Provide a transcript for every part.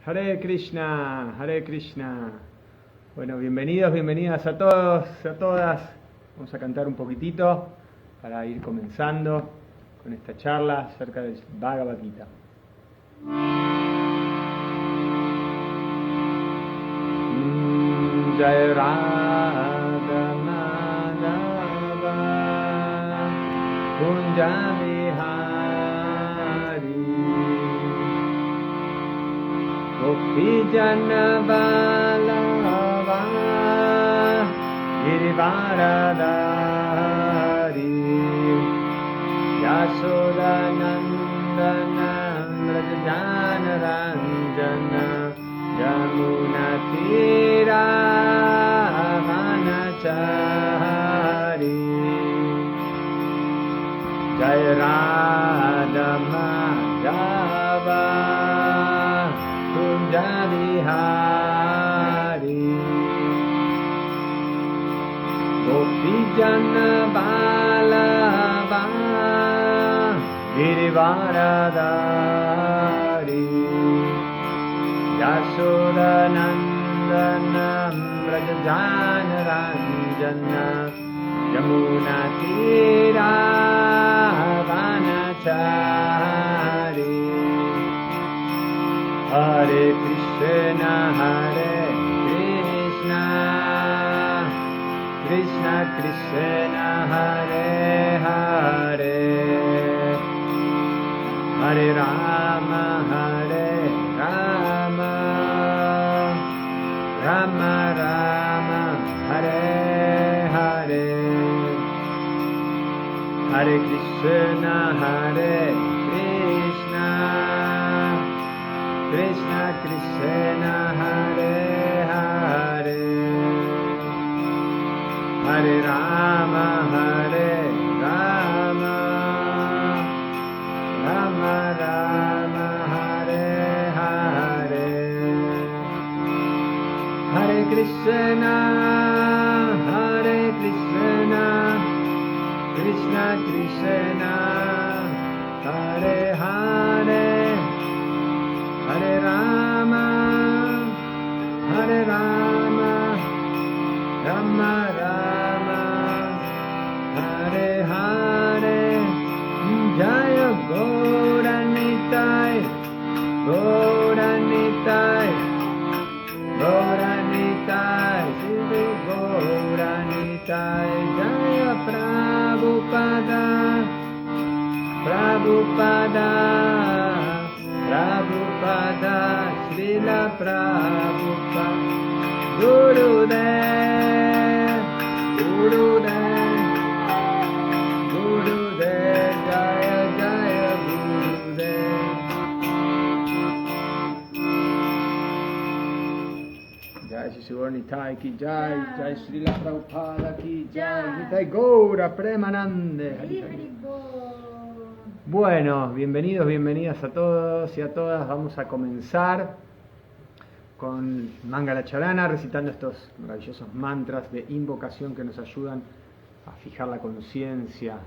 Hare Krishna, Hare Krishna. Bueno, bienvenidos, bienvenidas a todos, a todas. Vamos a cantar un poquitito para ir comenzando con esta charla acerca del Bhagavad Gita. Jai Radha Madhava Kunja Vihari Gopi Jana Vallabha Girivaradari Yasoda Nandana Vrajajana Ranjana Yamuna Tira Vanachari Jai Radha Madhava Kunja Vihari Gopi Jana Vallabha Girivaradari Yasoda Nandana Vrajajana Ranjana Yamuna Tira Vanachari Hare Krishna Hare Krishna Krishna Krishna Hare Hare Hare Rama Hare Rama Rama Rama Hare Hare Hare Krishna Hare Krishna Krishna Krishna Hare Hare Hare Rama Hare Rama Rama Rama Hare Hare Hare Krishna Krishna Krishna Hare Hare Hare Rama Rama Rama Hare Hare Jaya Gauranitai Gauranitai Gauranitai Shiva Gauranitai Jaya Prabhupada Prabhupada Prabhupada Srila Prabhupada Gurudev Gurudev Gurudev Jaya Jaya Gurudev Jai Shri Suvarnitai ki Jai Jai Srila Prabhupada ki Jai Nitai Gaura Premanande Hari Hari. Bueno, bienvenidos, bienvenidas a todos y a todas. Vamos a comenzar con Mangala Charana, recitando estos maravillosos mantras de invocación que nos ayudan a fijar la conciencia.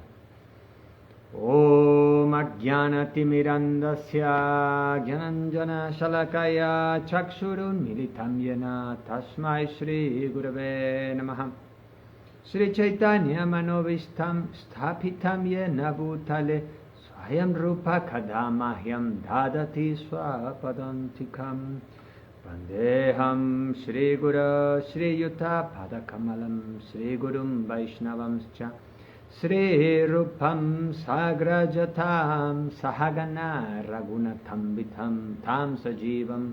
Om Ajnanati Mirandasya Gyananjana Shalakaya Chakshurun Militam Yena Tasmai Shri Gurave Namaha Shri Chaitanya Manovistam Sthapitam Yena Bhutale Swayam Rupa Kadamahyam Dadati Swapadantikam Vandeham Shri Guru Shri Yuta Padakamalam Shri Gurum Vaishnavamscha Shri Rupam Sagrajatam Sahagana Ragunatam Vitam Tam Sajivam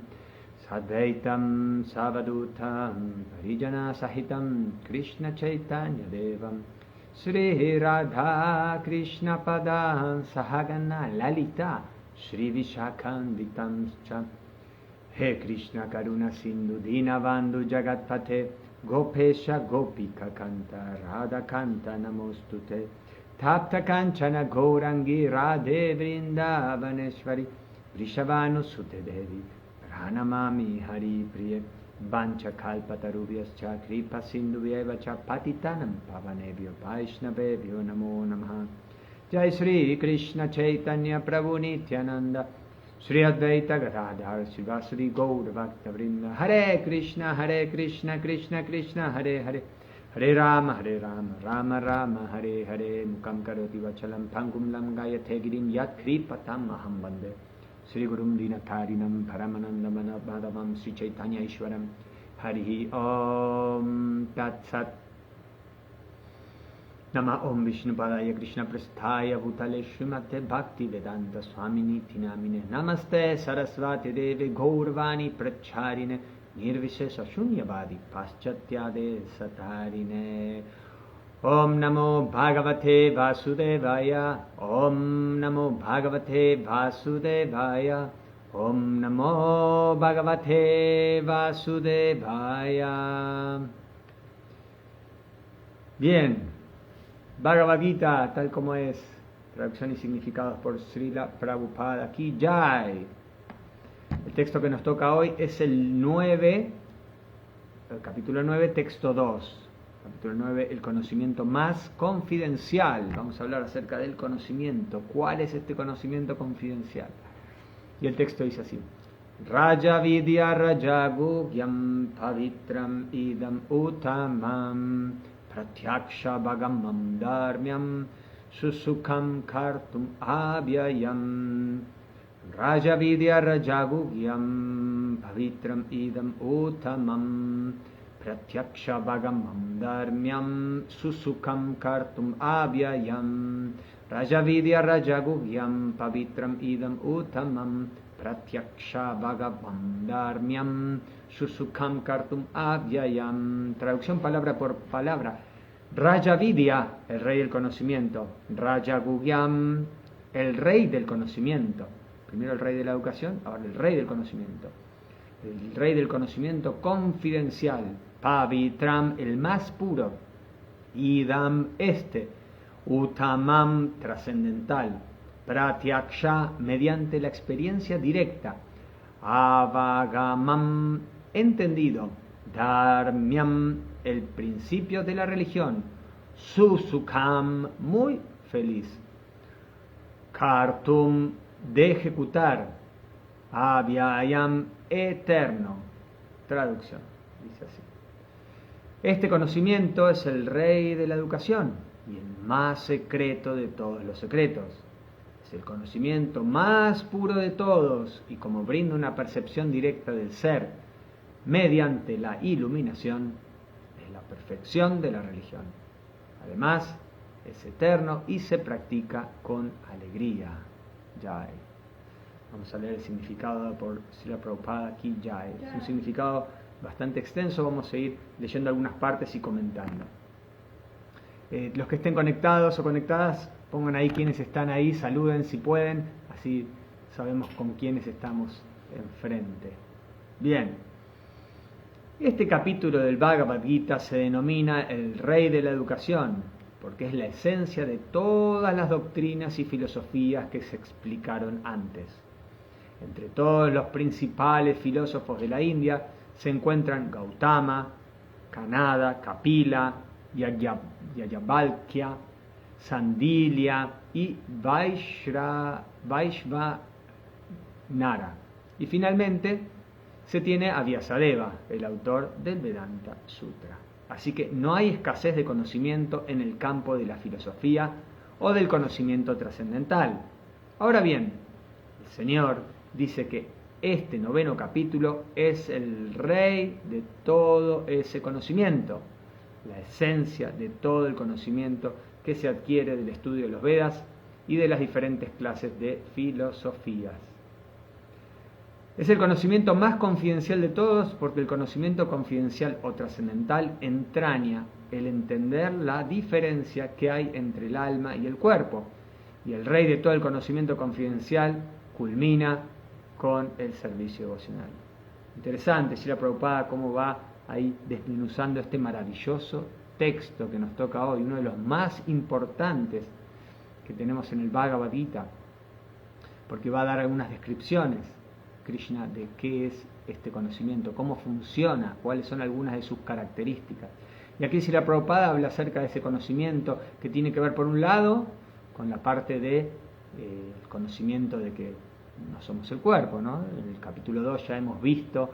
Sadvaitam Savadutam Parijana Sahitam Krishna Chaitanya Devam Shri Radha Krishna Padam Sahagana Lalita Shri Vishakanditam Cha He Krishna Karuna Sindhu Dinabandhu Jagatpate Gopesha Gopika Kanta Radha Kanta Namostute Tapta Kanchana Gourangi Radhe Vrindavaneshwari Vrishabhanu Sute Devi Pranamami Hari Priye Vancha Kalpatarubhyascha Kripa Sindhuvyeva Cha Patitanam Pavanebhyo Vaishnavebhyo Namo Namaha Jai Shri Krishna Chaitanya Prabhu Nityananda Sri Advaita Gadadhar Srivasadi Gaura Bhakta Vrinda. Hare Krishna, Krishna Krishna, Hare Hare. Hare Rama, Rama Rama, Hare Hare. Mukam Karoti Vachalam Pangum Lam Gayate Girim Yat Kripatam Aham Bande. Sri Gurum Dinatarinam Paramanandamana Bhadavam Sri Chaitanya Ishwaram. Harihi Om Tat Sat. Nama Om Vishnu Padaya Krishna Prasthaya Bhutale Srimate Bhakti Vedanta Swamini Tinamine. Namaste Sarasvati Deve Gaurvani Pracharine Nirvishesha Shunyavadi Paschatyade Satarine. Om Namo Bhagavate Vasudevaya. Om Namo Bhagavate Vasudevaya. Om Namo Bhagavate Vasudevaya. Bien. Bhagavad Gita, tal como es, traducción y significados por Srila Prabhupada Ki Jai. El texto que nos toca hoy es el 9, el capítulo 9, texto 2. Capítulo 9, el conocimiento más confidencial. Vamos a hablar acerca del conocimiento. ¿Cuál es este conocimiento confidencial? Y el texto dice así: Raja Vidya Raja Gugyam Pavitram Idam Uttamam Pratyaksha Bhagamam Dharmyam Susukam Kartum Abhyayam. Raja Vidya Raja Gugyam Pavitram Idam Uttamam Pratyaksha Bhagamam Dharmyam Susukam Kartum Abhyayam. Raja Vidya Raja Gugyam Pavitram Idam Uttamam Pratyaksha Bhagavam Dharmyam Susukam Kartum Abhyayam. Traducción palabra por palabra. Raja Vidya, el rey del conocimiento. Raja Gugyam, el rey del conocimiento. Primero el rey de la educación, ahora el rey del conocimiento. El rey del conocimiento confidencial. Pavitram, el más puro. Idam, este. Uttamam, trascendental. Pratyaksha, mediante la experiencia directa. Avagamam, entendido. Dharmyam, el principio de la religión. Susukam, muy feliz. Kartum, de ejecutar. Abhyayam, eterno. Traducción, dice así. Este conocimiento es el rey de la educación y el más secreto de todos los secretos. Es el conocimiento más puro de todos y como brinda una percepción directa del ser mediante la iluminación, es la perfección de la religión. Además, es eterno y se practica con alegría. Jai. Vamos a leer el significado por Srila Prabhupada Ki Jai. Es un significado bastante extenso, vamos a ir leyendo algunas partes y comentando. Los que estén conectados o conectadas, pongan ahí quienes están ahí, saluden si pueden, así sabemos con quiénes estamos enfrente. Bien, este capítulo del Bhagavad Gita se denomina el rey de la educación, porque es la esencia de todas las doctrinas y filosofías que se explicaron antes. Entre todos los principales filósofos de la India se encuentran Gautama, Kanada, Kapila, Yajnavalkya, Sandilya y Vaishvanara. Y finalmente se tiene a Vyasadeva, el autor del Vedanta Sutra. Así que no hay escasez de conocimiento en el campo de la filosofía o del conocimiento trascendental. Ahora bien, el Señor dice que este 9º capítulo es el rey de todo ese conocimiento, la esencia de todo el conocimiento que se adquiere del estudio de los Vedas y de las diferentes clases de filosofías. Es el conocimiento más confidencial de todos porque el conocimiento confidencial o trascendental entraña el entender la diferencia que hay entre el alma y el cuerpo. Y el rey de todo el conocimiento confidencial culmina con el servicio devocional. Interesante, Srila Prabhupada, cómo va ahí desmenuzando este maravilloso texto que nos toca hoy, uno de los más importantes que tenemos en el Bhagavad Gita, porque va a dar algunas descripciones, Krishna, de qué es este conocimiento, cómo funciona, cuáles son algunas de sus características. Y aquí Srila Prabhupada habla acerca de ese conocimiento que tiene que ver, por un lado, con la parte de el conocimiento de que no somos el cuerpo, ¿no? En el capítulo 2 ya hemos visto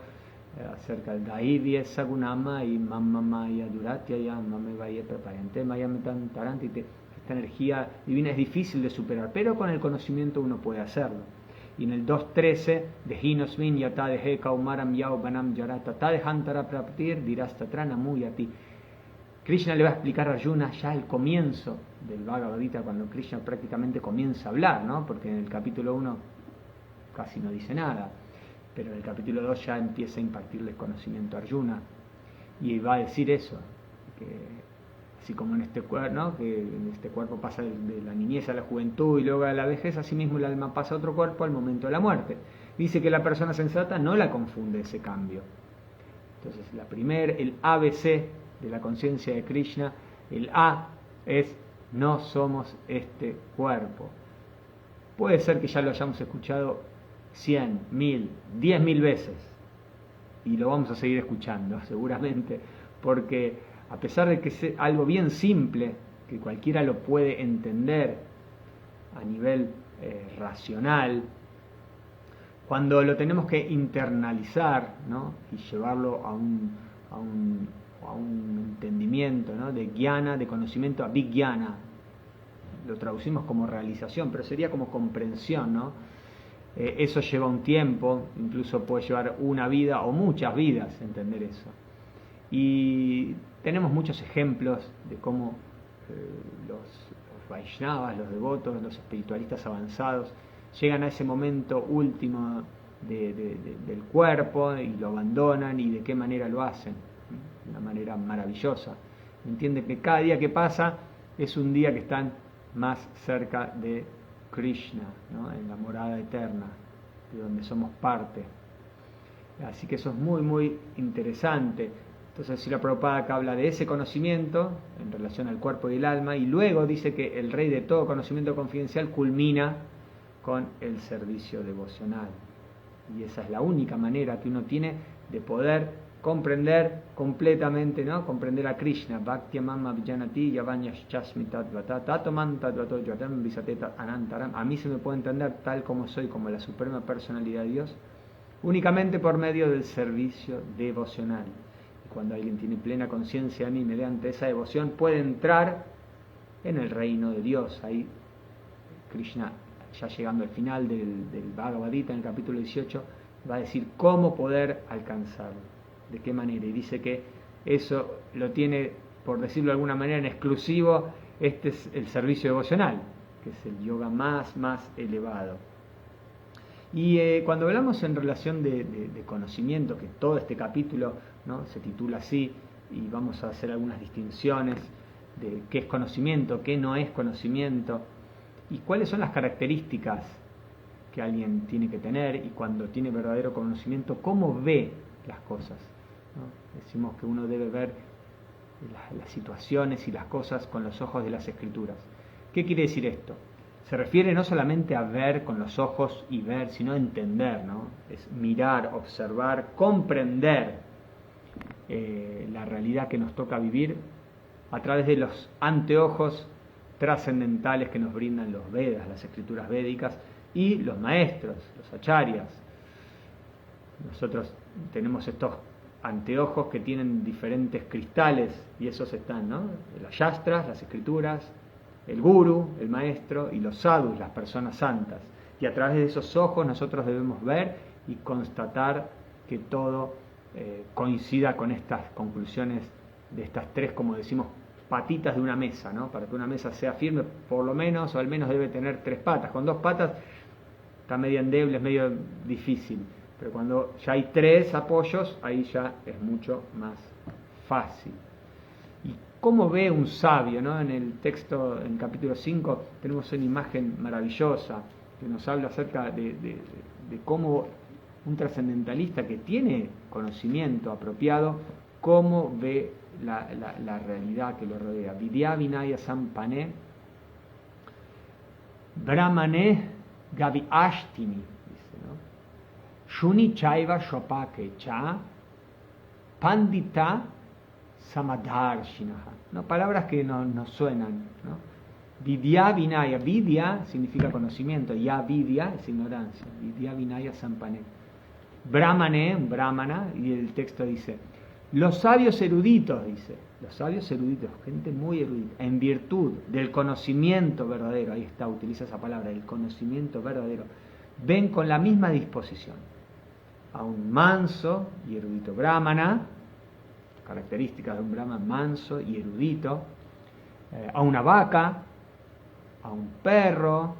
acerca del Gaivie Sagunama y Mamma Maya Duratya ya Mame Vaye Prepayante Maya Metan Tarantite. Esta energía divina es difícil de superar, pero con el conocimiento uno puede hacerlo. Y en el 2.13 de Hinosmin Yata de Heka Umaram Yao Banam Yarata Ta de Hantara Praptir Dirasta Muyati. Krishna le va a explicar a Arjuna ya al comienzo del Bhagavad Gita, cuando Krishna prácticamente comienza a hablar, ¿no? Porque en el capítulo 1 casi no dice nada, pero en el capítulo 2 ya empieza a impartirle conocimiento a Arjuna y va a decir eso, que así como en este cuerpo, ¿no? Que en este cuerpo pasa de la niñez a la juventud y luego a la vejez, así mismo el alma pasa a otro cuerpo al momento de la muerte. Dice que la persona sensata no la confunde ese cambio. Entonces el ABC de la conciencia de Krishna, el A es: no somos este cuerpo. Puede ser que ya lo hayamos escuchado 100, 1000, 10.000 veces y lo vamos a seguir escuchando seguramente, porque a pesar de que es algo bien simple, que cualquiera lo puede entender a nivel racional, cuando lo tenemos que internalizar, ¿no? Y llevarlo a un entendimiento, ¿no? De jnana, de conocimiento, a vigyana, lo traducimos como realización, pero sería como comprensión, ¿no? Eso lleva un tiempo, incluso puede llevar una vida o muchas vidas entender eso. Y tenemos muchos ejemplos de cómo los Vaishnavas, los devotos, los espiritualistas avanzados, llegan a ese momento último del cuerpo y lo abandonan, y de qué manera lo hacen. De una manera maravillosa. Entienden que cada día que pasa es un día que están más cerca de Krishna, ¿no? En la morada eterna, de donde somos parte. Así que eso es muy, muy interesante. Entonces, Srila Prabhupada acá habla de ese conocimiento en relación al cuerpo y el alma, y luego dice que el rey de todo conocimiento confidencial culmina con el servicio devocional. Y esa es la única manera que uno tiene de poder comprender completamente, ¿no? Comprender a Krishna. Bhakti Mama Vijanati Yavanyashchasmi Tadvata Tatoman Tadvato Yotam Visateta Anantaram. A mí se me puede entender tal como soy, como la suprema personalidad de Dios, únicamente por medio del servicio devocional. Y cuando alguien tiene plena conciencia de mí mediante esa devoción, puede entrar en el reino de Dios. Ahí Krishna, ya llegando al final del Bhagavad Gita, en el capítulo 18, va a decir cómo poder alcanzarlo, de qué manera, y dice que eso lo tiene, por decirlo de alguna manera, en exclusivo. Este es el servicio devocional, que es el yoga más elevado. Y cuando hablamos en relación de conocimiento, que todo este capítulo, ¿no? Se titula así, y vamos a hacer algunas distinciones de qué es conocimiento, qué no es conocimiento, y cuáles son las características que alguien tiene que tener, y cuando tiene verdadero conocimiento, cómo ve las cosas, ¿no? Decimos que uno debe ver las situaciones y las cosas con los ojos de las Escrituras. ¿Qué quiere decir esto? Se refiere no solamente a ver con los ojos y ver, sino a entender, ¿no? Es mirar, observar, comprender la realidad que nos toca vivir a través de los anteojos trascendentales que nos brindan los Vedas, las escrituras védicas, y los maestros, los acharyas. Nosotros tenemos estos anteojos que tienen diferentes cristales, y esos están, ¿no? Las shastras, las escrituras, el guru, el maestro, y los sadhus, las personas santas. Y a través de esos ojos nosotros debemos ver y constatar que todo coincida con estas conclusiones de estas tres, como decimos, patitas de una mesa, ¿no? Para que una mesa sea firme, por lo menos, o al menos debe tener tres patas. Con dos patas está medio endeble, es medio difícil. Pero cuando ya hay tres apoyos, ahí ya es mucho más fácil. ¿Y cómo ve un sabio, ¿no? En el texto, en el capítulo 5, tenemos una imagen maravillosa que nos habla acerca de cómo un trascendentalista que tiene conocimiento apropiado, cómo ve la realidad que lo rodea. Vidya Vinaya Sampane Brahmane Gavi Ashtini, dice, ¿no? Shuni Chaiva Shopake Cha Pandita Samadharshinaha, ¿no? Palabras que nos suenan, ¿no? Vidya Vinaya. Vidya significa conocimiento, ya vidya es ignorancia. Vidya Vinaya Sampane. Brahmane, brahmana, y el texto dice, los sabios eruditos, dice, los sabios eruditos, gente muy erudita, en virtud del conocimiento verdadero, ahí está, utiliza esa palabra, el conocimiento verdadero, ven con la misma disposición a un manso y erudito brahmana, características de un brahmana manso y erudito, a una vaca, a un perro,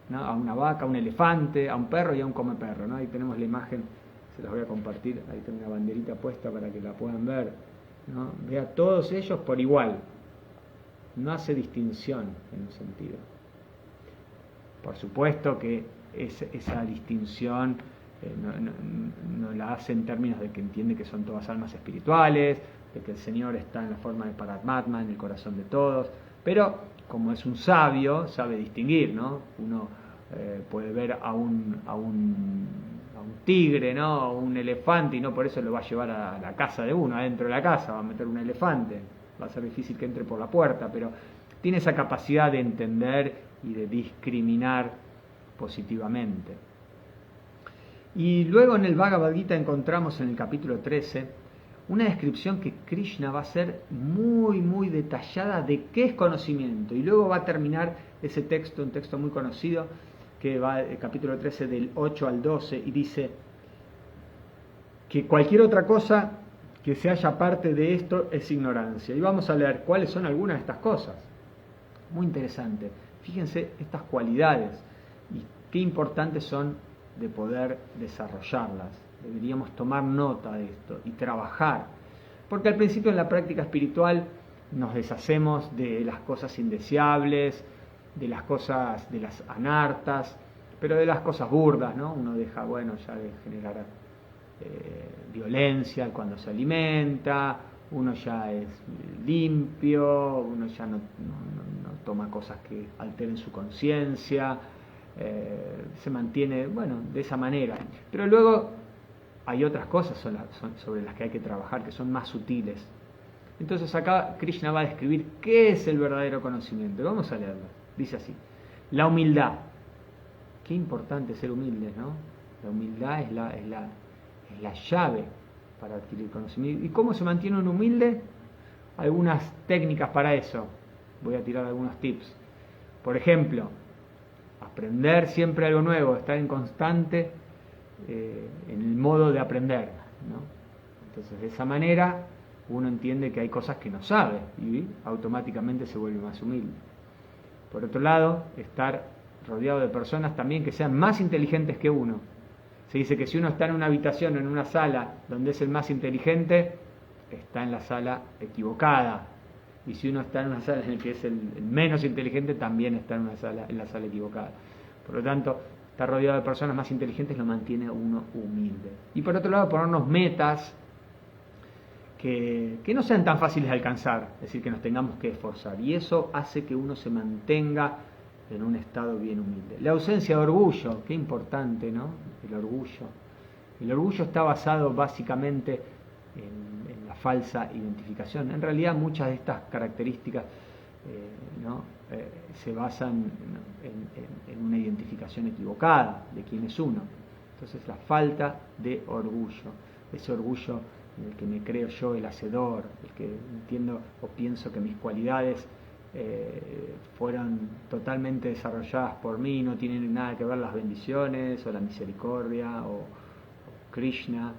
¿no? A una vaca, a un elefante, a un perro y a un comeperro, ¿no? Ahí tenemos la imagen, se las voy a compartir, ahí tengo una banderita puesta para que la puedan ver, ¿no? Ve a todos ellos por igual, no hace distinción en un sentido. Por supuesto que esa distinción no la hace en términos de que entiende que son todas almas espirituales, de que el Señor está en la forma de Paramatma, en el corazón de todos, pero como es un sabio, sabe distinguir, ¿no? Uno puede ver a un tigre, ¿no? A un elefante, y no por eso lo va a llevar a la casa de uno, adentro de la casa, va a meter un elefante, va a ser difícil que entre por la puerta, pero tiene esa capacidad de entender y de discriminar positivamente. Y luego en el Bhagavad Gita encontramos en el capítulo 13 una descripción que Krishna va a hacer muy, muy detallada de qué es conocimiento. Y luego va a terminar ese texto, un texto muy conocido, que va el capítulo 13 del 8 al 12, y dice que cualquier otra cosa que se haya parte de esto es ignorancia. Y vamos a leer cuáles son algunas de estas cosas. Muy interesante. Fíjense estas cualidades y qué importantes son de poder desarrollarlas. Deberíamos tomar nota de esto y trabajar, porque al principio en la práctica espiritual nos deshacemos de las cosas indeseables, de las cosas, de las anartas, pero de las cosas burdas, ¿no? Uno deja, bueno, ya de generar violencia cuando se alimenta, uno ya es limpio, uno ya no toma cosas que alteren su conciencia, se mantiene, bueno, de esa manera. Pero luego hay otras cosas sobre las que hay que trabajar, que son más sutiles. Entonces acá Krishna va a describir qué es el verdadero conocimiento. Vamos a leerlo. Dice así: la humildad. Qué importante ser humildes, ¿no? La humildad es la llave para adquirir conocimiento. ¿Y cómo se mantiene un humilde? Algunas técnicas para eso. Voy a tirar algunos tips. Por ejemplo, aprender siempre algo nuevo, estar en constante en el modo de aprender, ¿no? Entonces de esa manera uno entiende que hay cosas que no sabe y automáticamente se vuelve más humilde. Por otro lado, estar rodeado de personas también que sean más inteligentes que uno. Se dice que si uno está en una habitación o en una sala donde es el más inteligente, está en la sala equivocada. Y si uno está en una sala en la que es el menos inteligente, también está en la sala equivocada. Por lo tanto, estar rodeado de personas más inteligentes lo mantiene uno humilde. Y por otro lado, ponernos metas que no sean tan fáciles de alcanzar, es decir, que nos tengamos que esforzar. Y eso hace que uno se mantenga en un estado bien humilde. La ausencia de orgullo, qué importante, ¿no? El orgullo. El orgullo está basado básicamente en la falsa identificación. En realidad muchas de estas características se basan en una identificación equivocada de quién es uno. Entonces la falta de orgullo, ese orgullo en el que me creo yo el hacedor, el que entiendo o pienso que mis cualidades fueron totalmente desarrolladas por mí, no tienen nada que ver las bendiciones o la misericordia o Krishna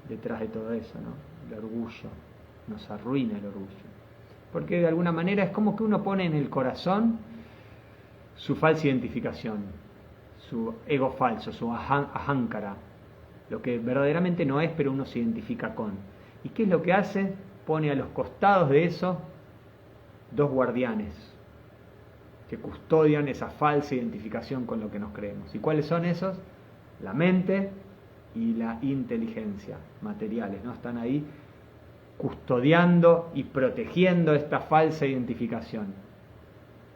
detrás de todo eso, ¿no? El orgullo nos arruina, el orgullo, porque de alguna manera es como que uno pone en el corazón su falsa identificación, su ego falso, su ahankara, lo que verdaderamente no es, pero uno se identifica con. ¿Y qué es lo que hace? Pone a los costados de eso dos guardianes que custodian esa falsa identificación con lo que nos creemos. ¿Y cuáles son esos? La mente y la inteligencia materiales, ¿no? Están ahí custodiando y protegiendo esta falsa identificación.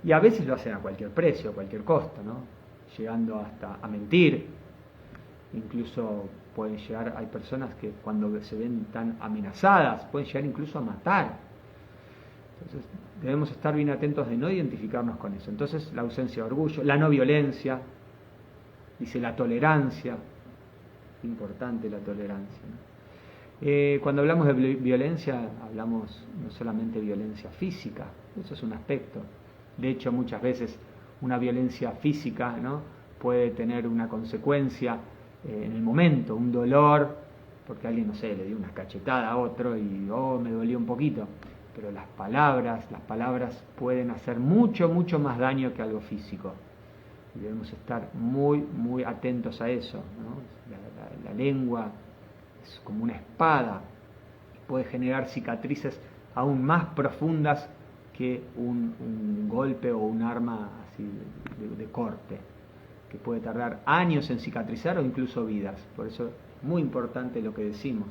Y a veces lo hacen a cualquier precio, a cualquier costo, ¿no? Llegando hasta a mentir. Incluso pueden llegar, hay personas que cuando se ven tan amenazadas, pueden llegar incluso a matar. Entonces debemos estar bien atentos de no identificarnos con eso. Entonces la ausencia de orgullo, la no violencia, dice la tolerancia, importante la tolerancia, ¿no? Cuando hablamos de violencia, hablamos no solamente de violencia física, eso es un aspecto. De hecho, muchas veces una violencia física, ¿no?, puede tener una consecuencia en el momento, un dolor, porque alguien, no sé, le dio una cachetada a otro y me dolió un poquito. Pero las palabras pueden hacer mucho, mucho más daño que algo físico. Y debemos estar muy, muy atentos a eso, ¿no? La lengua es como una espada, puede generar cicatrices aún más profundas que un golpe o un arma así de corte, que puede tardar años en cicatrizar o incluso vidas. Por eso es muy importante lo que decimos,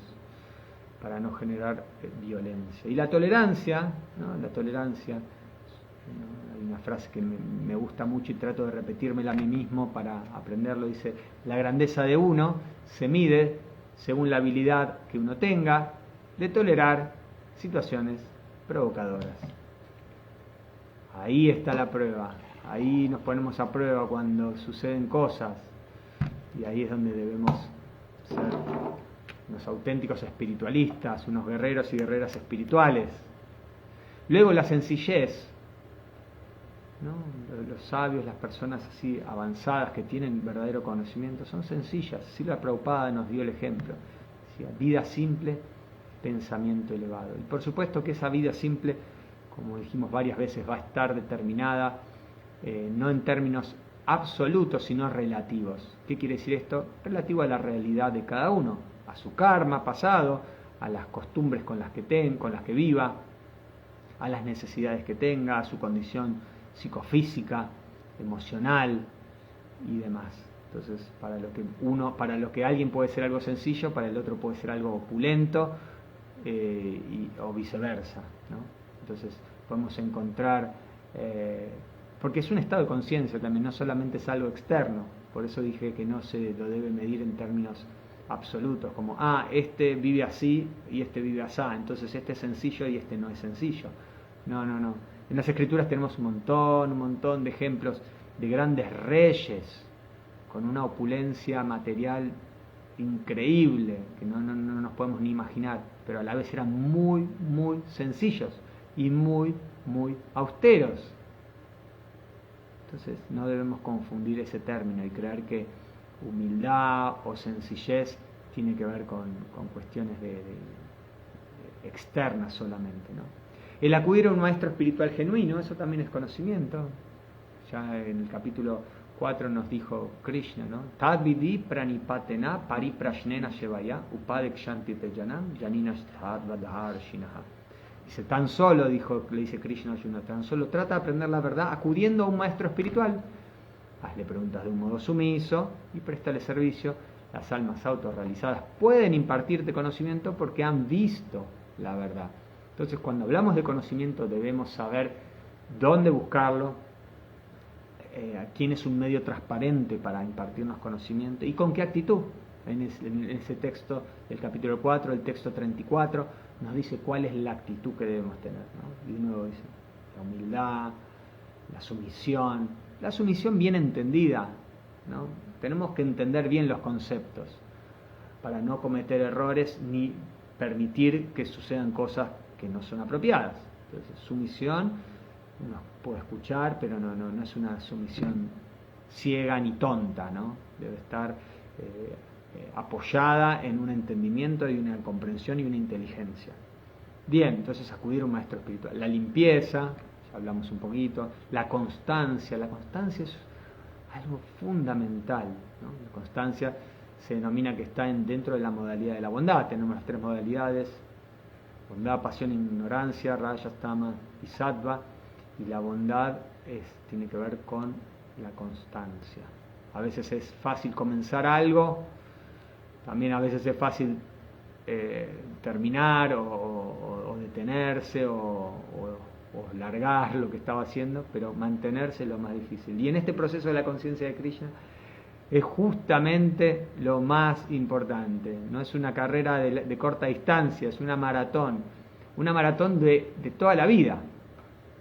para no generar violencia. Y la tolerancia, ¿no? La tolerancia, ¿no? Hay una frase que me gusta mucho y trato de repetírmela a mí mismo para aprenderlo. Dice: la grandeza de uno se mide según la habilidad que uno tenga de tolerar situaciones provocadoras. Ahí está la prueba, ahí nos ponemos a prueba cuando suceden cosas, y ahí es donde debemos ser unos auténticos espiritualistas, unos guerreros y guerreras espirituales. Luego la sencillez, ¿no? Los sabios, las personas así avanzadas que tienen verdadero conocimiento, son sencillas. Srila Prabhupada nos dio el ejemplo. Decía: vida simple, pensamiento elevado. Y por supuesto que esa vida simple, como dijimos varias veces, va a estar determinada no en términos absolutos, sino relativos. ¿Qué quiere decir esto? Relativo a la realidad de cada uno, a su karma pasado, a las costumbres con las que viva, a las necesidades que tenga, a su condición psicofísica, emocional y demás. Entonces, para lo que alguien puede ser algo sencillo, para el otro puede ser algo opulento, o viceversa, ¿no? Entonces podemos encontrar, porque es un estado de conciencia también, no solamente es algo externo. Por eso dije que no se lo debe medir en términos absolutos, como este vive así y este vive así, entonces este es sencillo y este no es sencillo. No. En las escrituras tenemos un montón de ejemplos de grandes reyes con una opulencia material increíble que no nos podemos ni imaginar, pero a la vez eran muy, muy sencillos y muy, muy austeros. Entonces no debemos confundir ese término y creer que humildad o sencillez tiene que ver con cuestiones de externas solamente, ¿no? El acudir a un maestro espiritual genuino, eso también es conocimiento. Ya en el capítulo 4 nos dijo Krishna, ¿no? Tadvidi pranipatena pariprashnena shevaya upadekshanti tejanam janinas tadvadharshinaha. Dice, tan solo, le dice Krishna a Arjuna, tan solo trata de aprender la verdad acudiendo a un maestro espiritual. Hazle preguntas de un modo sumiso y préstale servicio. Las almas autorrealizadas pueden impartirte conocimiento porque han visto la verdad. Entonces, cuando hablamos de conocimiento debemos saber dónde buscarlo, quién es un medio transparente para impartirnos conocimiento y con qué actitud. En ese texto del capítulo 4, el texto 34, nos dice cuál es la actitud que debemos tener, ¿no? Y de nuevo dice, la humildad, la sumisión bien entendida, ¿no? Tenemos que entender bien los conceptos para no cometer errores ni permitir que sucedan cosas que no son apropiadas. Entonces, sumisión uno puede escuchar, pero no es una sumisión ciega ni tonta, ¿no? Debe estar apoyada en un entendimiento y una comprensión y una inteligencia. Bien, entonces acudir a un maestro espiritual. La limpieza, ya hablamos un poquito. La constancia es algo fundamental, ¿no? La constancia se denomina que está dentro de la modalidad de la bondad. Tenemos las tres modalidades: bondad, pasión, ignorancia, rajas, tamas y sattva. Y la bondad tiene que ver con la constancia. A veces es fácil comenzar algo, también a veces es fácil terminar o detenerse o largar lo que estaba haciendo, pero mantenerse es lo más difícil. Y en este proceso de la conciencia de Krishna es justamente lo más importante. No es una carrera de corta distancia, es una maratón de toda la vida.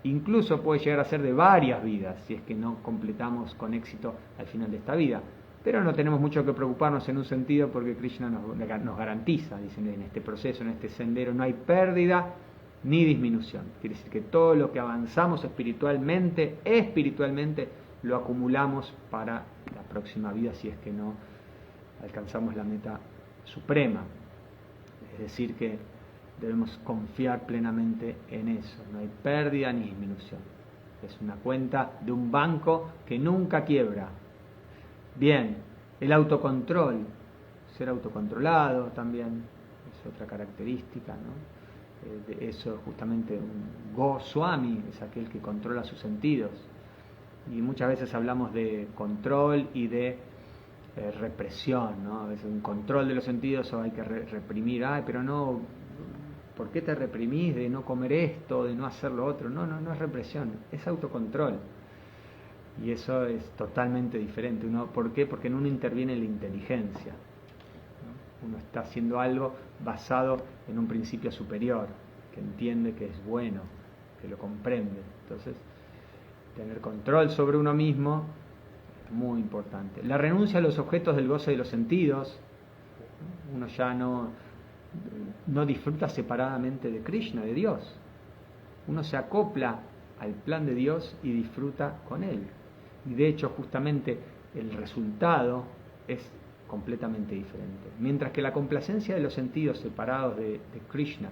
Incluso puede llegar a ser de varias vidas, si es que no completamos con éxito al final de esta vida. Pero no tenemos mucho que preocuparnos en un sentido, porque Krishna nos garantiza, dicen, en este proceso, en este sendero, no hay pérdida ni disminución. Quiere decir que todo lo que avanzamos espiritualmente, lo acumulamos para la próxima vida, si es que no alcanzamos la meta suprema. Es decir, que debemos confiar plenamente en eso. No hay pérdida ni disminución. Es una cuenta de un banco que nunca quiebra. Bien, el autocontrol, ser autocontrolado también es otra característica, ¿no? De eso justamente un Goswami es aquel que controla sus sentidos. Y muchas veces hablamos de control y de represión, ¿no? A veces un control de los sentidos, o hay que reprimir, pero no, ¿por qué te reprimís de no comer esto, de no hacer lo otro? No es represión, es autocontrol. Y eso es totalmente diferente. ¿Por qué? Porque en uno interviene la inteligencia, ¿no? Uno está haciendo algo basado en un principio superior, que entiende que es bueno, que lo comprende. Entonces, tener control sobre uno mismo es muy importante. La renuncia a los objetos del goce de los sentidos. Uno ya no disfruta separadamente de Krishna, de Dios. Uno se acopla al plan de Dios y disfruta con él. Y de hecho, justamente, el resultado es completamente diferente. Mientras que la complacencia de los sentidos separados de Krishna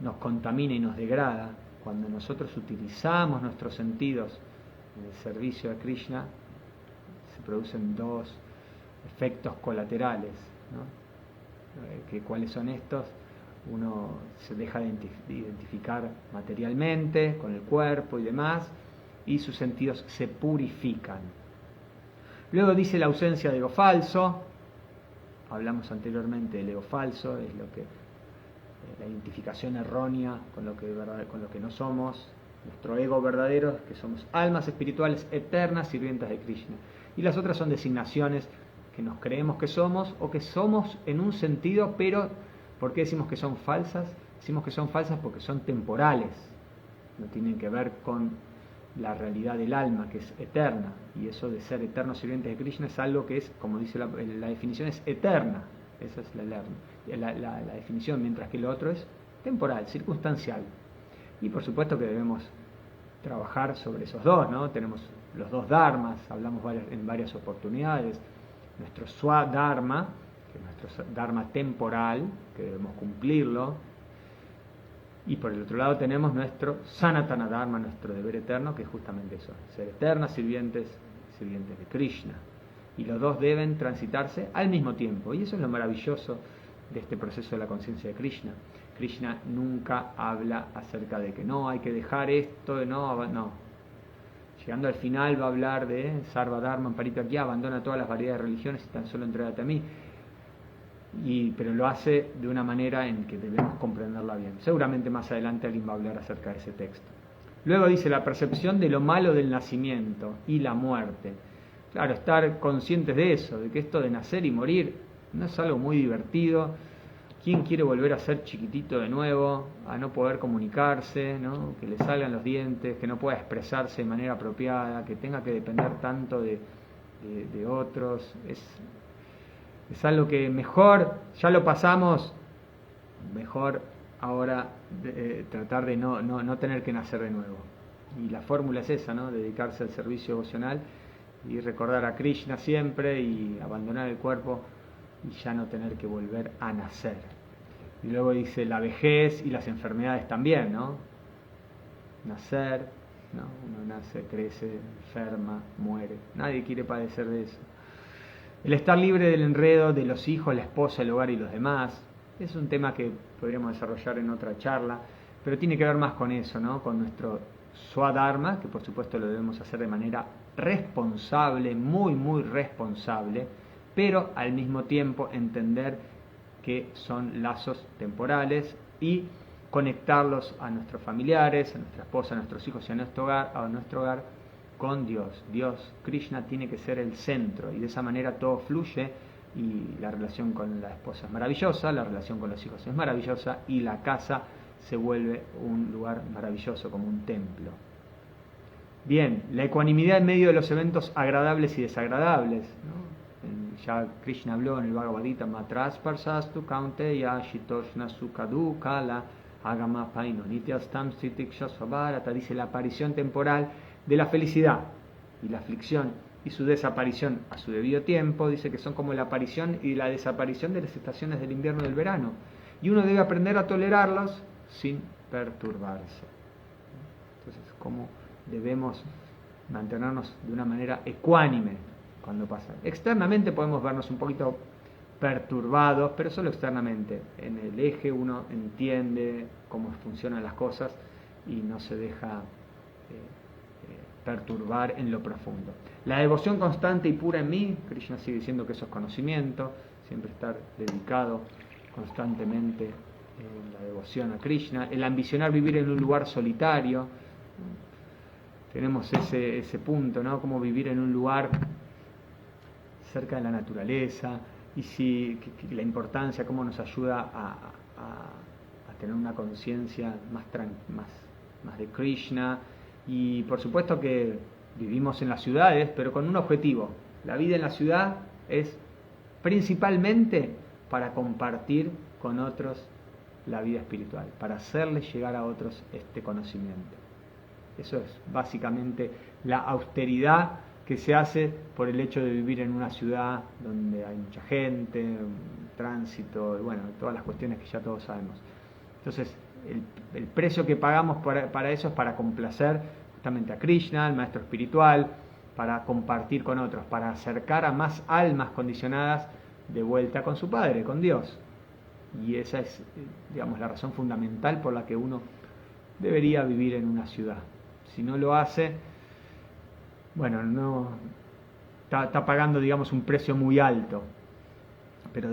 nos contamina y nos degrada, cuando nosotros utilizamos nuestros sentidos en el servicio a Krishna, se producen dos efectos colaterales, ¿no? ¿Cuáles son estos? Uno se deja de identificar materialmente con el cuerpo y demás, y sus sentidos se purifican. Luego dice la ausencia de ego falso. Hablamos anteriormente del ego falso, es lo que la identificación errónea con lo que no somos. Nuestro ego verdadero es que somos almas espirituales eternas sirvientas de Krishna. Y las otras son designaciones que nos creemos que somos, o que somos en un sentido, pero ¿por qué decimos que son falsas? Decimos que son falsas porque son temporales, no tienen que ver con la realidad del alma, que es eterna. Y eso de ser eternos sirvientes de Krishna es algo que es, como dice la definición, es eterna. Esa es la definición, mientras que lo otro es temporal, circunstancial. Y por supuesto que debemos trabajar sobre esos dos, ¿no? Tenemos los dos dharmas, hablamos en varias oportunidades. Nuestro swadharma, que es nuestro dharma temporal, que debemos cumplirlo. Y por el otro lado tenemos nuestro Sanatana Dharma, nuestro deber eterno, que es justamente eso, ser eternas sirvientes de Krishna. Y los dos deben transitarse al mismo tiempo. Y eso es lo maravilloso de este proceso de la conciencia de Krishna. Krishna nunca habla acerca de que no, hay que dejar esto, no. Llegando al final va a hablar de Sarva Dharma Parityaja, abandona todas las variedades de religiones y tan solo entrégate a mí. Pero lo hace de una manera en que debemos comprenderla bien. Seguramente más adelante alguien va a hablar acerca de ese texto. Luego dice la percepción de lo malo del nacimiento y la muerte. Claro, estar conscientes de eso, de que esto de nacer y morir no es algo muy divertido. ¿Quién quiere volver a ser chiquitito de nuevo, a no poder comunicarse, ¿no? Que le salgan los dientes, que no pueda expresarse de manera apropiada, que tenga que depender tanto de otros? Es algo que mejor, ya lo pasamos, mejor ahora tratar de no tener que nacer de nuevo. Y la fórmula es esa, ¿no? Dedicarse al servicio devocional y recordar a Krishna siempre y abandonar el cuerpo y ya no tener que volver a nacer. Y luego dice la vejez y las enfermedades también, ¿no? Nacer, ¿no? Uno nace, crece, enferma, muere. Nadie quiere padecer de eso. El estar libre del enredo de los hijos, la esposa, el hogar y los demás. Es un tema que podríamos desarrollar en otra charla, pero tiene que ver más con eso, ¿no? Con nuestro swadharma, que por supuesto lo debemos hacer de manera responsable, muy, muy responsable, pero al mismo tiempo entender que son lazos temporales y conectarlos a nuestros familiares, a nuestra esposa, a nuestros hijos y a nuestro hogar con Dios. Krishna tiene que ser el centro y de esa manera todo fluye y la relación con la esposa es maravillosa, la relación con los hijos es maravillosa y la casa se vuelve un lugar maravilloso, como un templo. Bien, la ecuanimidad en medio de los eventos agradables y desagradables, ¿no? Ya Krishna habló en el Bhagavad Gita, Matras Parsastu Kaunteya Shitoshna Sukadu Kala Agama Paino Nityastam Sitiksha Svabarata, dice la aparición temporal de la felicidad y la aflicción y su desaparición a su debido tiempo, dice que son como la aparición y la desaparición de las estaciones del invierno y del verano, y uno debe aprender a tolerarlos sin perturbarse. Entonces, ¿cómo debemos mantenernos de una manera ecuánime cuando pasa? Externamente podemos vernos un poquito perturbados, pero solo externamente. En el eje uno entiende cómo funcionan las cosas y no se deja perturbar en lo profundo. La devoción constante y pura en mí, Krishna sigue diciendo que eso es conocimiento, siempre estar dedicado constantemente en la devoción a Krishna. El ambicionar vivir en un lugar solitario, tenemos ese punto, ¿no? Como vivir en un lugar cerca de la naturaleza, y la importancia, cómo nos ayuda a tener una conciencia más de Krishna. Y por supuesto que vivimos en las ciudades, pero con un objetivo. La vida en la ciudad es principalmente para compartir con otros la vida espiritual, para hacerles llegar a otros este conocimiento. Eso es básicamente la austeridad que se hace por el hecho de vivir en una ciudad donde hay mucha gente, tránsito, y bueno, todas las cuestiones que ya todos sabemos. Entonces, el precio que pagamos para eso es para complacer justamente a Krishna, al maestro espiritual, para compartir con otros, para acercar a más almas condicionadas de vuelta con su Padre, con Dios. Y esa es, digamos, la razón fundamental por la que uno debería vivir en una ciudad. Si no lo hace, bueno, no está pagando, digamos, un precio muy alto. Pero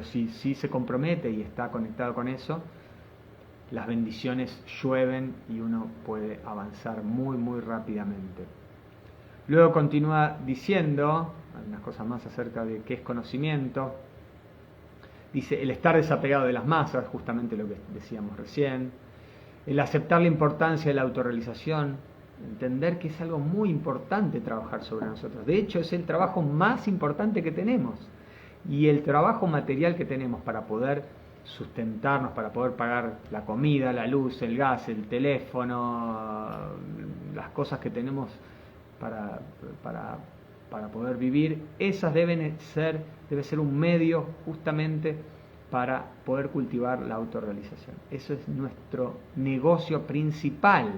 si se compromete y está conectado con eso, las bendiciones llueven y uno puede avanzar muy, muy rápidamente. Luego continúa diciendo algunas cosas más acerca de qué es conocimiento. Dice, el estar desapegado de las masas, justamente lo que decíamos recién. El aceptar la importancia de la autorrealización, entender que es algo muy importante trabajar sobre nosotros. De hecho, es el trabajo más importante que tenemos. Y el trabajo material que tenemos para poder sustentarnos, para poder pagar la comida, la luz, el gas, el teléfono, las cosas que tenemos para poder vivir, esas debe ser un medio justamente para poder cultivar la autorrealización. Eso es nuestro negocio principal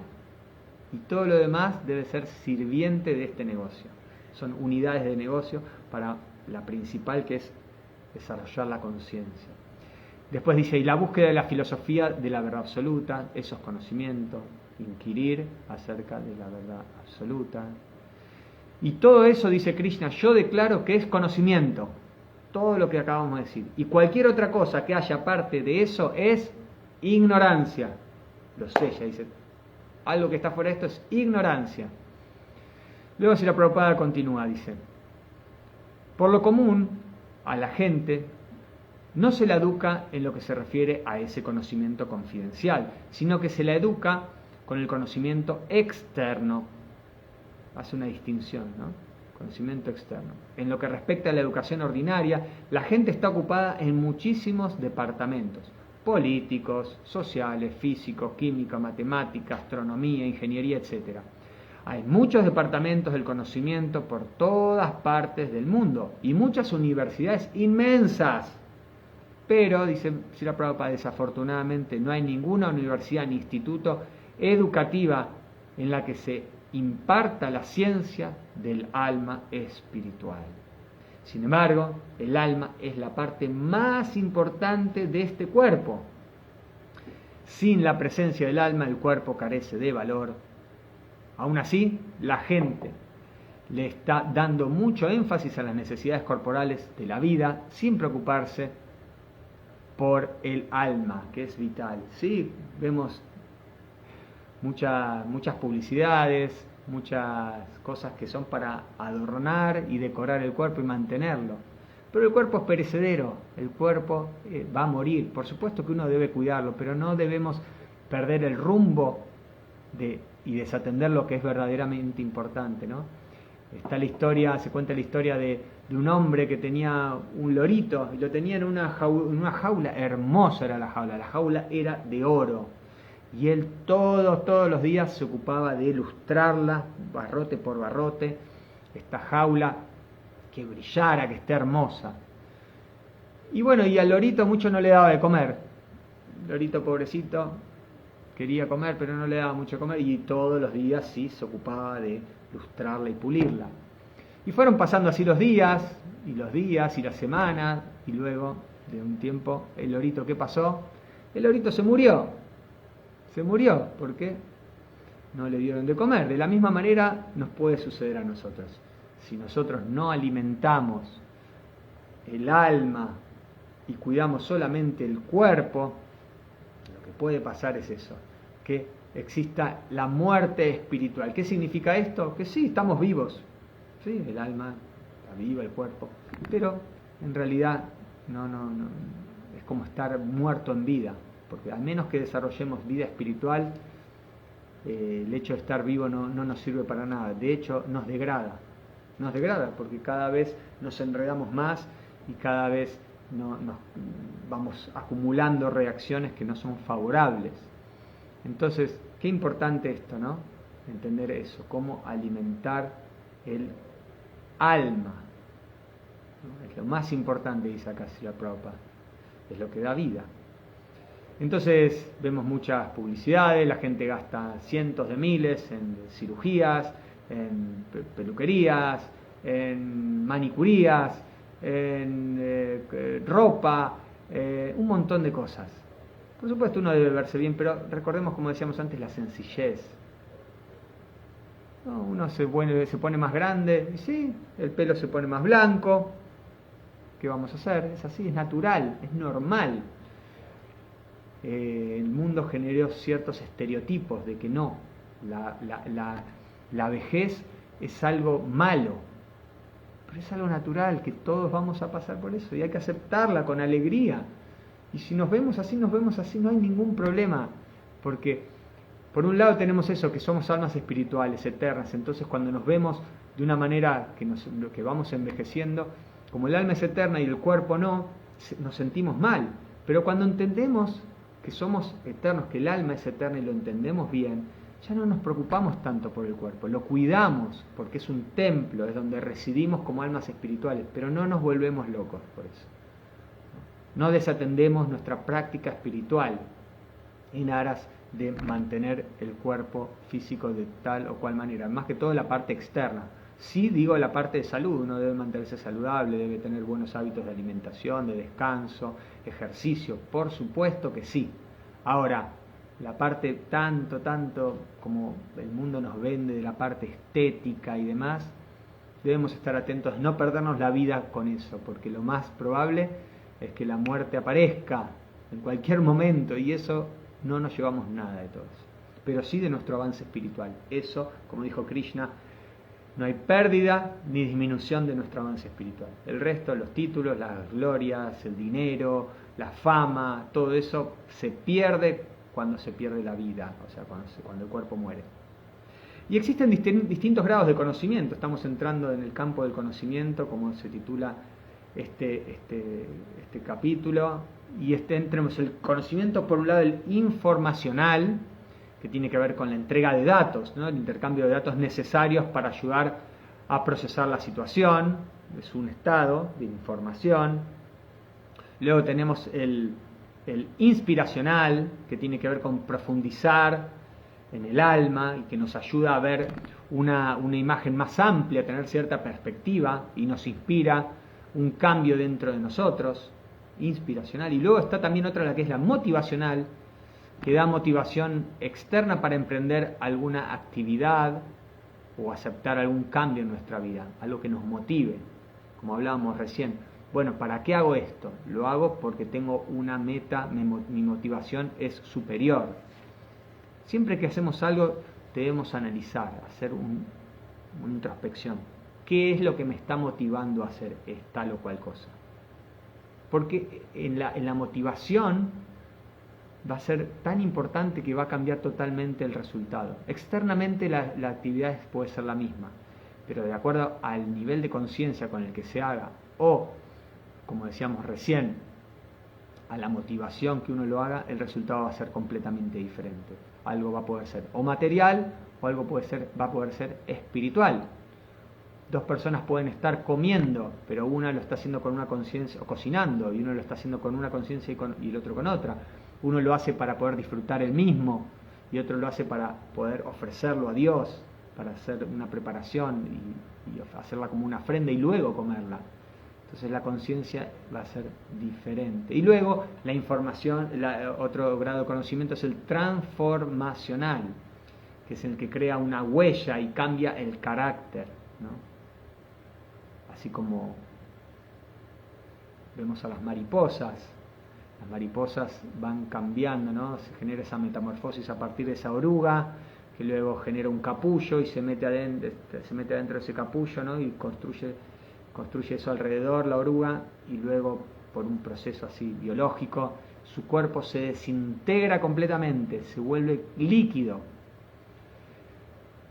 y todo lo demás debe ser sirviente de este negocio. Son unidades de negocio para la principal, que es desarrollar la conciencia. Después dice, y la búsqueda de la filosofía de la verdad absoluta, eso es conocimiento, inquirir acerca de la verdad absoluta. Y todo eso, dice Krishna, yo declaro que es conocimiento, todo lo que acabamos de decir. Y cualquier otra cosa que haya parte de eso es ignorancia. Lo sella, dice, algo que está fuera de esto es ignorancia. Luego si la Prabhupada continúa, dice, por lo común a la gente no se la educa en lo que se refiere a ese conocimiento confidencial, sino que se la educa con el conocimiento externo. Hace una distinción, ¿no? Conocimiento externo. En lo que respecta a la educación ordinaria, la gente está ocupada en muchísimos departamentos: políticos, sociales, físicos, química, matemática, astronomía, ingeniería, etc. Hay muchos departamentos del conocimiento por todas partes del mundo y muchas universidades inmensas. Pero, dice Srila Prabhupada, desafortunadamente no hay ninguna universidad ni instituto educativa en la que se imparta la ciencia del alma espiritual. Sin embargo, el alma es la parte más importante de este cuerpo. Sin la presencia del alma, el cuerpo carece de valor. Aún así, la gente le está dando mucho énfasis a las necesidades corporales de la vida, sin preocuparse por el alma, que es vital. Sí, vemos muchas publicidades, muchas cosas que son para adornar y decorar el cuerpo y mantenerlo. Pero el cuerpo es perecedero, el cuerpo va a morir. Por supuesto que uno debe cuidarlo, pero no debemos perder el rumbo y desatender lo que es verdaderamente importante, ¿no? Está la historia, se cuenta la historia de un hombre que tenía un lorito y lo tenía en una jaula, hermosa era la jaula era de oro. Y él todos los días se ocupaba de lustrarla, barrote por barrote, esta jaula, que brillara, que esté hermosa. Y bueno, y al lorito mucho no le daba de comer. El lorito pobrecito quería comer, pero no le daba mucho de comer, y todos los días sí se ocupaba de lustrarla y pulirla. Y fueron pasando así los días y las semanas, y luego de un tiempo, el lorito, ¿qué pasó? El lorito se murió porque no le dieron de comer. De la misma manera nos puede suceder a nosotros. Si nosotros no alimentamos el alma y cuidamos solamente el cuerpo, lo que puede pasar es eso, que exista la muerte espiritual. ¿Qué significa esto? Que sí, estamos vivos, sí, el alma está viva, el cuerpo, pero en realidad no, es como estar muerto en vida, porque al menos que desarrollemos vida espiritual, el hecho de estar vivo no nos sirve para nada. De hecho, nos degrada porque cada vez nos enredamos más y cada vez nos vamos acumulando reacciones que no son favorables. Entonces, qué importante esto, ¿no? Entender eso, cómo alimentar el alma, ¿no? Es lo más importante, dice acá Srila Prabhupada, es lo que da vida. Entonces vemos muchas publicidades, la gente gasta cientos de miles en cirugías, en peluquerías, en manicurías, en ropa, un montón de cosas. Por supuesto uno debe verse bien, pero recordemos, como decíamos antes, la sencillez. No, uno se pone más grande, y sí, el pelo se pone más blanco. ¿Qué vamos a hacer? Es así, es natural, es normal. El mundo generó ciertos estereotipos de que no, la vejez es algo malo, pero es algo natural, que todos vamos a pasar por eso y hay que aceptarla con alegría. Y si nos vemos así, no hay ningún problema, porque por un lado tenemos eso, que somos almas espirituales, eternas. Entonces cuando nos vemos de una manera que vamos envejeciendo, como el alma es eterna y el cuerpo no, nos sentimos mal. Pero cuando entendemos que somos eternos, que el alma es eterna y lo entendemos bien, ya no nos preocupamos tanto por el cuerpo, lo cuidamos porque es un templo, es donde residimos como almas espirituales, pero no nos volvemos locos por eso. No desatendemos nuestra práctica espiritual en aras de mantener el cuerpo físico de tal o cual manera, más que todo la parte externa. Sí digo la parte de salud, uno debe mantenerse saludable, debe tener buenos hábitos de alimentación, de descanso, ejercicio, por supuesto que sí. Ahora, la parte tanto como el mundo nos vende de la parte estética y demás, debemos estar atentos, no perdernos la vida con eso, porque lo más probable es que la muerte aparezca en cualquier momento y eso no nos llevamos nada de todo eso, pero sí de nuestro avance espiritual. Eso, como dijo Krishna, no hay pérdida ni disminución de nuestro avance espiritual. El resto, los títulos, las glorias, el dinero, la fama, todo eso se pierde cuando se pierde la vida, o sea, cuando el cuerpo muere. Y existen distintos grados de conocimiento. Estamos entrando en el campo del conocimiento, como se titula este capítulo. Y tenemos el conocimiento, por un lado, el informacional, que tiene que ver con la entrega de datos, ¿no? El intercambio de datos necesarios para ayudar a procesar la situación. Es un estado de información. Luego tenemos el inspiracional, que tiene que ver con profundizar en el alma y que nos ayuda a ver una imagen más amplia, a tener cierta perspectiva y nos inspira un cambio dentro de nosotros, inspiracional. Y luego está también otra, la que es la motivacional, que da motivación externa para emprender alguna actividad o aceptar algún cambio en nuestra vida, algo que nos motive, como hablábamos recién. Bueno, ¿para qué hago esto? Lo hago porque tengo una meta, mi motivación es superior. Siempre que hacemos algo debemos analizar, hacer una introspección. ¿Qué es lo que me está motivando a hacer tal o cual cosa? Porque en la motivación va a ser tan importante que va a cambiar totalmente el resultado. Externamente la actividad puede ser la misma, pero de acuerdo al nivel de conciencia con el que se haga, o, como decíamos recién, a la motivación que uno lo haga, el resultado va a ser completamente diferente. Algo va a poder ser o material, o algo va a poder ser espiritual. Dos personas pueden estar comiendo, pero una lo está haciendo con una conciencia, o cocinando, y uno lo está haciendo con una conciencia y el otro con otra. Uno lo hace para poder disfrutar el mismo, y otro lo hace para poder ofrecerlo a Dios, para hacer una preparación y hacerla como una ofrenda y luego comerla. Entonces la conciencia va a ser diferente. Y luego la información, otro grado de conocimiento es el transformacional, que es el que crea una huella y cambia el carácter, ¿no? Así como vemos a las mariposas van cambiando, ¿no? Se genera esa metamorfosis a partir de esa oruga, que luego genera un capullo y se mete adentro de ese capullo, ¿no? Y construye eso alrededor, la oruga, y luego por un proceso así biológico, su cuerpo se desintegra completamente, se vuelve líquido.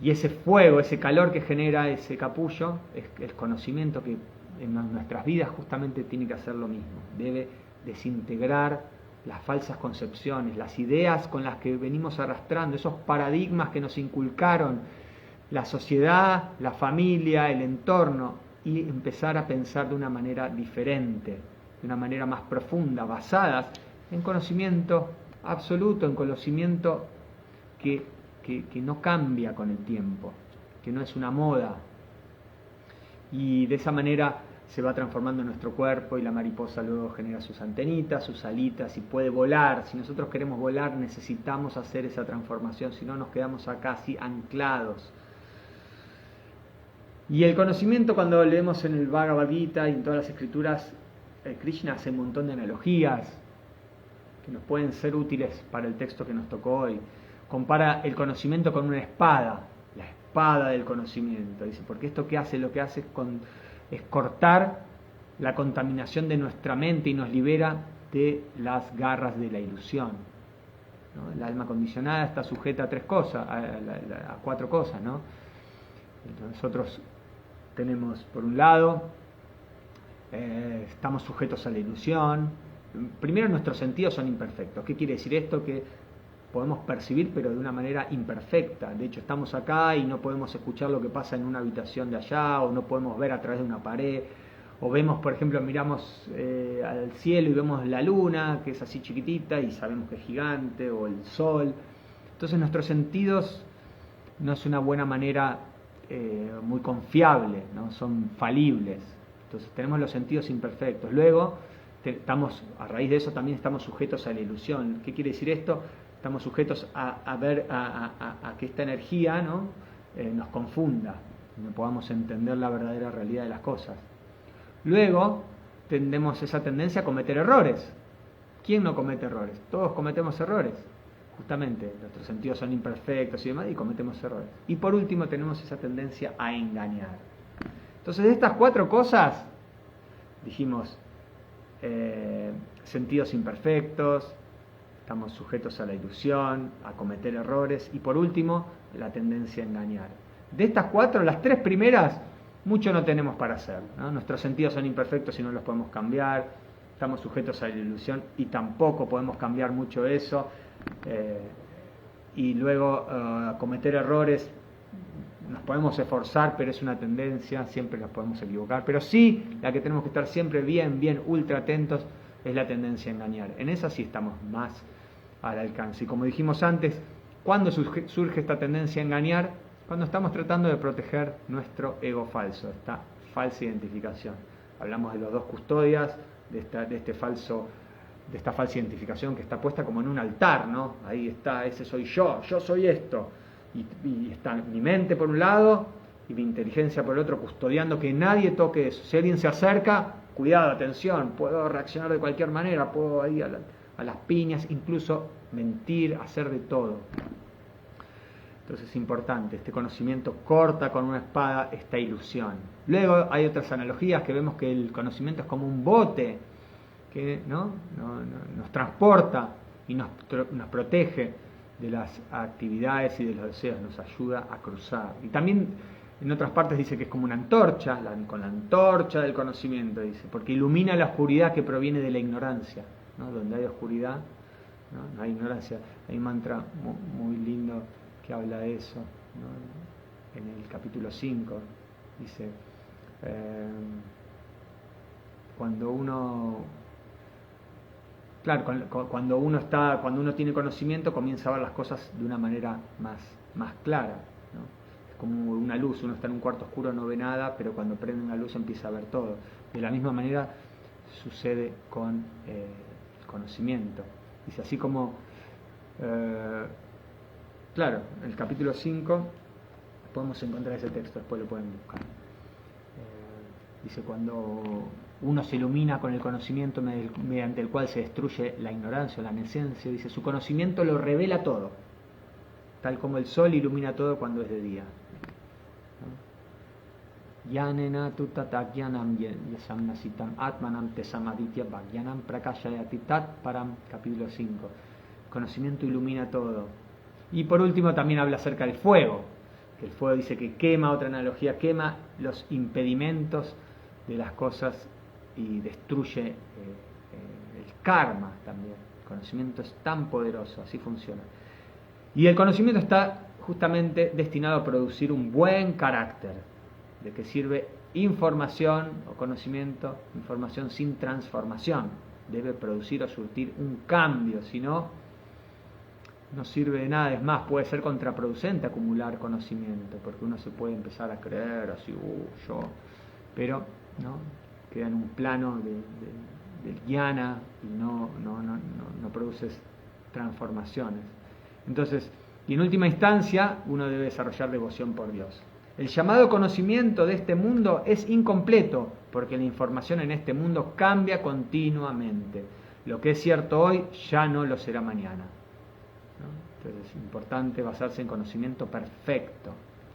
Y ese fuego, ese calor que genera ese capullo, es el conocimiento que en nuestras vidas justamente tiene que hacer lo mismo. Debe desintegrar las falsas concepciones, las ideas con las que venimos arrastrando, esos paradigmas que nos inculcaron la sociedad, la familia, el entorno, y empezar a pensar de una manera diferente, de una manera más profunda, basadas en conocimiento absoluto, en conocimiento que no cambia con el tiempo, que no es una moda. Y de esa manera se va transformando nuestro cuerpo y la mariposa luego genera sus antenitas, sus alitas y puede volar. Si nosotros queremos volar necesitamos hacer esa transformación, si no nos quedamos acá así anclados. Y el conocimiento, cuando leemos en el Bhagavad Gita y en todas las escrituras, Krishna hace un montón de analogías que nos pueden ser útiles para el texto que nos tocó hoy. Compara el conocimiento con una espada, la espada del conocimiento. Dice, porque esto que hace, lo que hace es cortar la contaminación de nuestra mente y nos libera de las garras de la ilusión, ¿no? El alma condicionada está sujeta a 3 cosas, a 4 cosas, ¿no? Entonces nosotros tenemos, por un lado, estamos sujetos a la ilusión. Primero, nuestros sentidos son imperfectos. ¿Qué quiere decir esto? Que podemos percibir, pero de una manera imperfecta. De hecho, estamos acá y no podemos escuchar lo que pasa en una habitación de allá, o no podemos ver a través de una pared, o vemos, por ejemplo, miramos al cielo y vemos la luna, que es así chiquitita, y sabemos que es gigante, o el sol. Entonces nuestros sentidos no es una buena manera muy confiable, ¿no? Son falibles. Entonces tenemos los sentidos imperfectos. Luego, a raíz de eso también estamos sujetos a la ilusión. ¿Qué quiere decir esto? Estamos sujetos a que esta energía, ¿no? Nos confunda, no podamos entender la verdadera realidad de las cosas. Luego tenemos esa tendencia a cometer errores. ¿Quién no comete errores? Todos cometemos errores. Justamente, nuestros sentidos son imperfectos y demás, y cometemos errores. Y por último tenemos esa tendencia a engañar. Entonces, de estas 4 cosas, dijimos, sentidos imperfectos, estamos sujetos a la ilusión, a cometer errores, y por último, la tendencia a engañar. De estas 4, las 3 primeras, mucho no tenemos para hacer, ¿no? Nuestros sentidos son imperfectos y no los podemos cambiar, estamos sujetos a la ilusión y tampoco podemos cambiar mucho eso, y luego cometer errores, nos podemos esforzar, pero es una tendencia, siempre nos podemos equivocar, pero sí, la que tenemos que estar siempre bien, ultra atentos, es la tendencia a engañar. En esa sí estamos más al alcance. Y como dijimos antes, ¿cuándo surge esta tendencia a engañar? Cuando estamos tratando de proteger nuestro ego falso, esta falsa identificación. Hablamos de los 2 custodias, de esta falsa identificación que está puesta como en un altar, ¿no? Ahí está, ese soy yo soy esto. Y está mi mente por un lado y mi inteligencia por el otro, custodiando que nadie toque eso. Si alguien se acerca, cuidado, atención, puedo reaccionar de cualquier manera, puedo ir a las piñas, incluso mentir, hacer de todo. Entonces es importante, este conocimiento corta con una espada esta ilusión. Luego hay otras analogías que vemos que el conocimiento es como un bote que nos transporta y nos protege de las actividades y de los deseos, nos ayuda a cruzar. Y también en otras partes dice que es como una antorcha, con la antorcha del conocimiento, dice, porque ilumina la oscuridad que proviene de la ignorancia, ¿no? Donde hay oscuridad, no hay ignorancia. Hay un mantra muy lindo que habla de eso, ¿no? En el capítulo 5 dice, cuando uno tiene conocimiento, comienza a ver las cosas de una manera más clara, ¿no? Es como una luz, uno está en un cuarto oscuro, no ve nada, pero cuando prende una luz empieza a ver todo. De la misma manera sucede con el conocimiento. Dice, así como, claro, en el capítulo 5 podemos encontrar ese texto, después lo pueden buscar. Dice, cuando uno se ilumina con el conocimiento mediante el cual se destruye la ignorancia o la negligencia, dice, su conocimiento lo revela todo, tal como el sol ilumina todo cuando es de día. Yanena tutatagyanam yasamnasitam atmanam tesamaditya bhagyanam prakashayatitat param, capítulo 5. Conocimiento ilumina todo. Y por último también habla acerca del fuego, que el fuego dice que quema, otra analogía, quema los impedimentos de las cosas y destruye el karma también. El conocimiento es tan poderoso, así funciona. Y el conocimiento está justamente destinado a producir un buen carácter. ¿De qué sirve información o conocimiento? Información sin transformación. Debe producir o surtir un cambio, si no, no sirve de nada. Es más, puede ser contraproducente acumular conocimiento, porque uno se puede empezar a creer así, yo, pero no queda en un plano del jnana y no produces transformaciones. Entonces, y en última instancia, uno debe desarrollar devoción por Dios. El llamado conocimiento de este mundo es incompleto, porque la información en este mundo cambia continuamente. Lo que es cierto hoy ya no lo será mañana, ¿no? Entonces es importante basarse en conocimiento perfecto,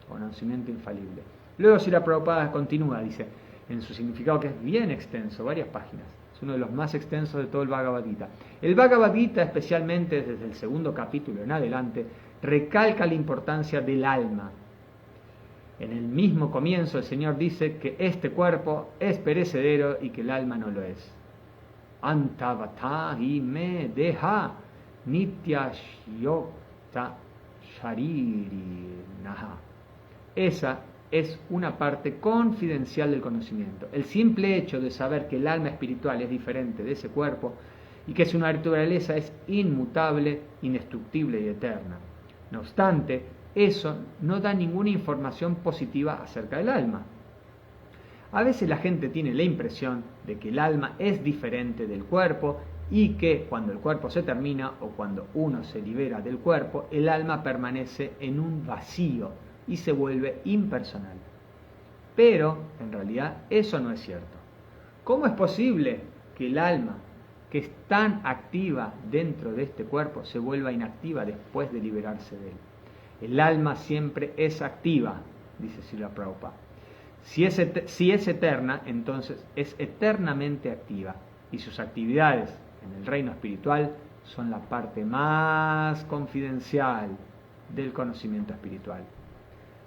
conocimiento infalible. Luego Srila Prabhupada continúa, dice, en su significado que es bien extenso, varias páginas. Es uno de los más extensos de todo el Bhagavad Gita. El Bhagavad Gita, especialmente desde el segundo capítulo en adelante, recalca la importancia del alma. En el mismo comienzo el Señor dice que este cuerpo es perecedero y que el alma no lo es. Antavata me deja nityashyokta shariri naha. Esa es una parte confidencial del conocimiento. El simple hecho de saber que el alma espiritual es diferente de ese cuerpo y que su naturaleza es inmutable, indestructible y eterna. No obstante, eso no da ninguna información positiva acerca del alma. A veces la gente tiene la impresión de que el alma es diferente del cuerpo y que cuando el cuerpo se termina o cuando uno se libera del cuerpo, el alma permanece en un vacío y se vuelve impersonal. Pero, en realidad, eso no es cierto. ¿Cómo es posible que el alma, que es tan activa dentro de este cuerpo, se vuelva inactiva después de liberarse de él? El alma siempre es activa, dice Srila Prabhupada. Si es eterna, entonces es eternamente activa. Y sus actividades en el reino espiritual son la parte más confidencial del conocimiento espiritual.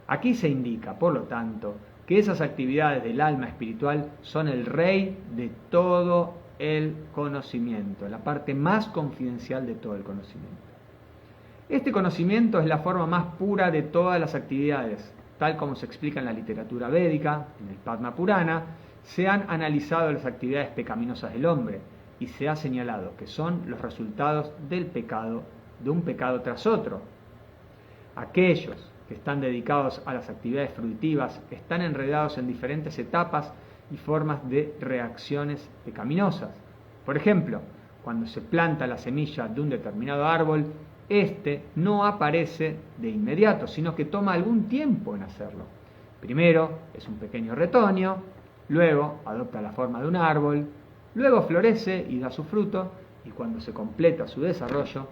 Aquí se indica, por lo tanto, que esas actividades del alma espiritual son el rey de todo el conocimiento, la parte más confidencial de todo el conocimiento. Este conocimiento es la forma más pura de todas las actividades, tal como se explica en la literatura védica, en el Padma Purana. Se han analizado las actividades pecaminosas del hombre y se ha señalado que son los resultados del pecado, de un pecado tras otro. Aquellos que están dedicados a las actividades fruitivas están enredados en diferentes etapas y formas de reacciones pecaminosas. Por ejemplo, cuando se planta la semilla de un determinado árbol, este no aparece de inmediato, sino que toma algún tiempo en hacerlo. Primero es un pequeño retoño, luego adopta la forma de un árbol, luego florece y da su fruto, y cuando se completa su desarrollo,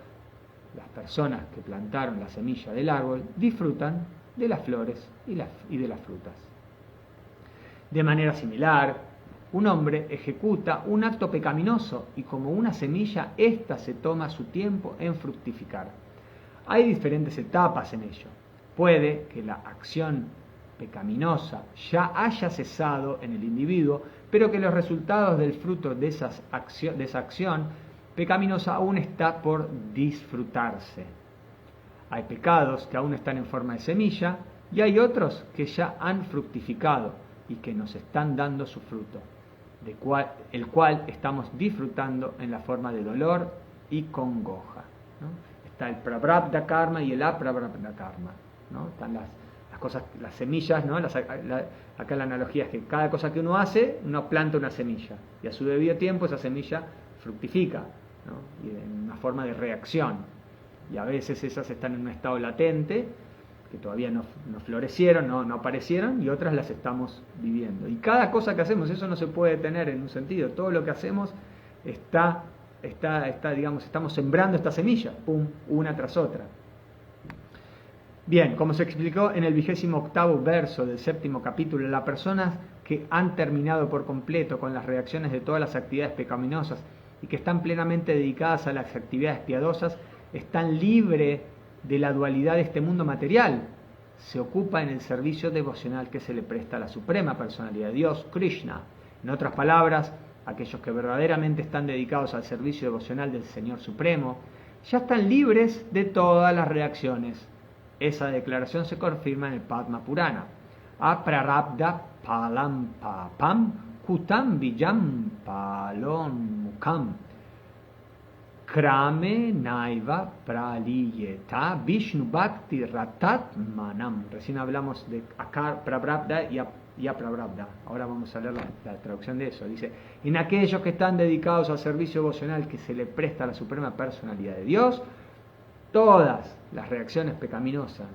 las personas que plantaron la semilla del árbol disfrutan de las flores y de las frutas. De manera similar, un hombre ejecuta un acto pecaminoso y como una semilla, ésta se toma su tiempo en fructificar. Hay diferentes etapas en ello. Puede que la acción pecaminosa ya haya cesado en el individuo, pero que los resultados del fruto de esa acción pecaminosa aún está por disfrutarse. Hay pecados que aún están en forma de semilla y hay otros que ya han fructificado y que nos están dando su fruto, el cual estamos disfrutando en la forma de dolor y congoja, ¿no? Está el prarabdha karma y el aprarabdha karma, ¿no? Están las cosas, las semillas, ¿no? Acá la analogía es que cada cosa que uno hace, uno planta una semilla y a su debido tiempo esa semilla fructifica, ¿no? Y en una forma de reacción, y a veces esas están en un estado latente que todavía no florecieron, no aparecieron, y otras las estamos viviendo. Y cada cosa que hacemos, eso no se puede detener en un sentido. Todo lo que hacemos digamos, estamos sembrando esta semilla, pum, una tras otra. Bien, como se explicó en el 28º verso del 7º capítulo, las personas que han terminado por completo con las reacciones de todas las actividades pecaminosas y que están plenamente dedicadas a las actividades piadosas, están libres de la dualidad de este mundo material. Se ocupa en el servicio devocional que se le presta a la suprema personalidad de Dios, Krishna. En otras palabras, aquellos que verdaderamente están dedicados al servicio devocional del Señor Supremo, ya están libres de todas las reacciones. Esa declaración se confirma en el Padma Purana. Aprarabdha palam papam kutam vijam palon mukam krame naiva praliyeta vishnu bhakti ratat manam. Recién hablamos de prarabdha y aprarabdha. Ahora vamos a leer la traducción de eso. Dice: en aquellos que están dedicados al servicio devocional que se le presta a la suprema personalidad de Dios, todas las reacciones pecaminosas,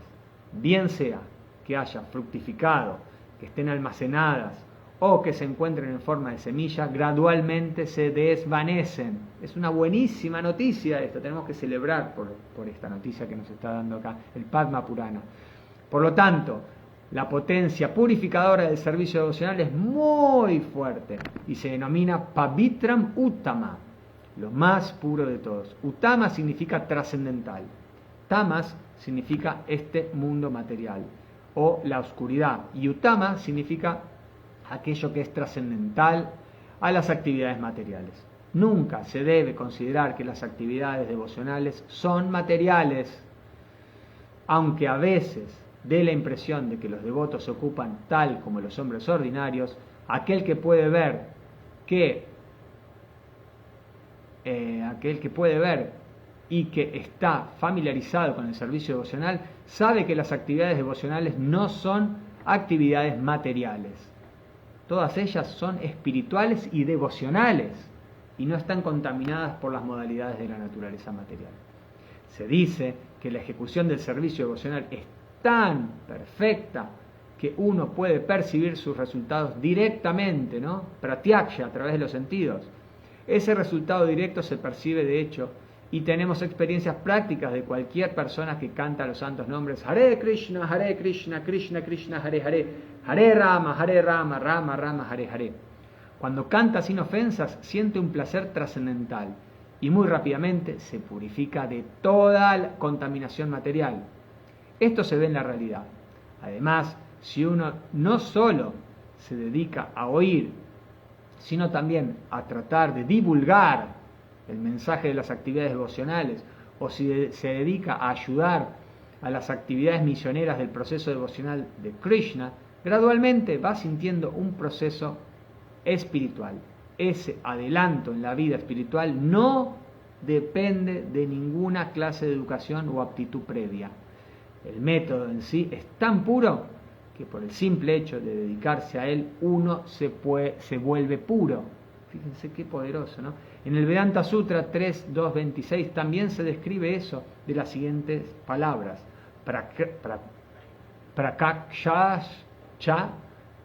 bien sea que haya fructificado, que estén almacenadas o que se encuentren en forma de semilla, gradualmente se desvanecen. Es una buenísima noticia esto, tenemos que celebrar por esta noticia que nos está dando acá el Padma Purana. Por lo tanto, la potencia purificadora del servicio devocional es muy fuerte y se denomina Pavitram Uttama, lo más puro de todos. Uttama significa trascendental. Tamas significa este mundo material o la oscuridad. Y Uttama significa aquello que es trascendental a las actividades materiales. Nunca se debe considerar que las actividades devocionales son materiales, aunque a veces dé la impresión de que los devotos se ocupan tal como los hombres ordinarios. Aquel que puede ver y que está familiarizado con el servicio devocional sabe que las actividades devocionales no son actividades materiales. Todas ellas son espirituales y devocionales y no están contaminadas por las modalidades de la naturaleza material. Se dice que la ejecución del servicio devocional es tan perfecta que uno puede percibir sus resultados directamente, ¿no? Pratyaksha, a través de los sentidos. Ese resultado directo se percibe de hecho y tenemos experiencias prácticas de cualquier persona que canta los santos nombres Hare Krishna, Krishna Krishna, Hare Hare, Hare Rama, Rama Rama, Hare Hare. Cuando canta sin ofensas, siente un placer trascendental y muy rápidamente se purifica de toda la contaminación material. Esto se ve en la realidad. Además, si uno no solo se dedica a oír, sino también a tratar de divulgar el mensaje de las actividades devocionales, o si se dedica a ayudar a las actividades misioneras del proceso devocional de Krishna, gradualmente va sintiendo un proceso espiritual. Ese adelanto en la vida espiritual no depende de ninguna clase de educación o aptitud previa. El método en sí es tan puro que por el simple hecho de dedicarse a él uno se vuelve puro. Fíjense qué poderoso, ¿no? En el Vedanta Sutra 3.2.26 también se describe eso de las siguientes palabras: Prakakshacha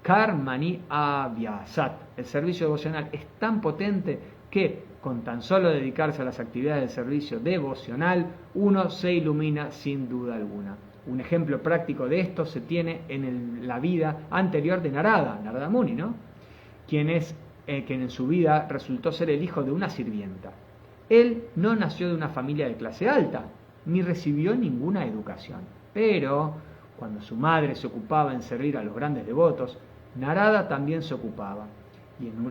karmani avyasat. El servicio devocional es tan potente que con tan solo dedicarse a las actividades del servicio devocional uno se ilumina sin duda alguna. Un ejemplo práctico de esto se tiene en la vida anterior de Narada Muni, ¿no? Quien es que en su vida resultó ser el hijo de una sirvienta. Él no nació de una familia de clase alta, ni recibió ninguna educación. Pero, cuando su madre se ocupaba en servir a los grandes devotos, Narada también se ocupaba.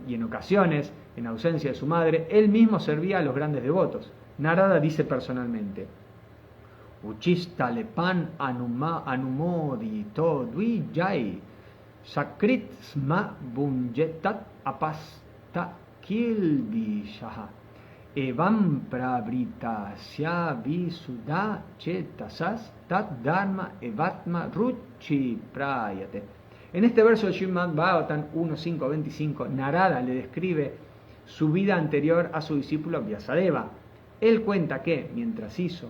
Y en ocasiones, en ausencia de su madre, él mismo servía a los grandes devotos. Narada dice personalmente: Uchista lepan anumodi to dvi jai sakrit sma bunjetat apasta kilvishaha evam prabrita sya visuda chetasas tat dharma evatma ruchi prayate. En este verso de Srimad Bhagavatam 1.5.25, Narada le describe su vida anterior a su discípulo Vyasadeva. Él cuenta que, mientras hizo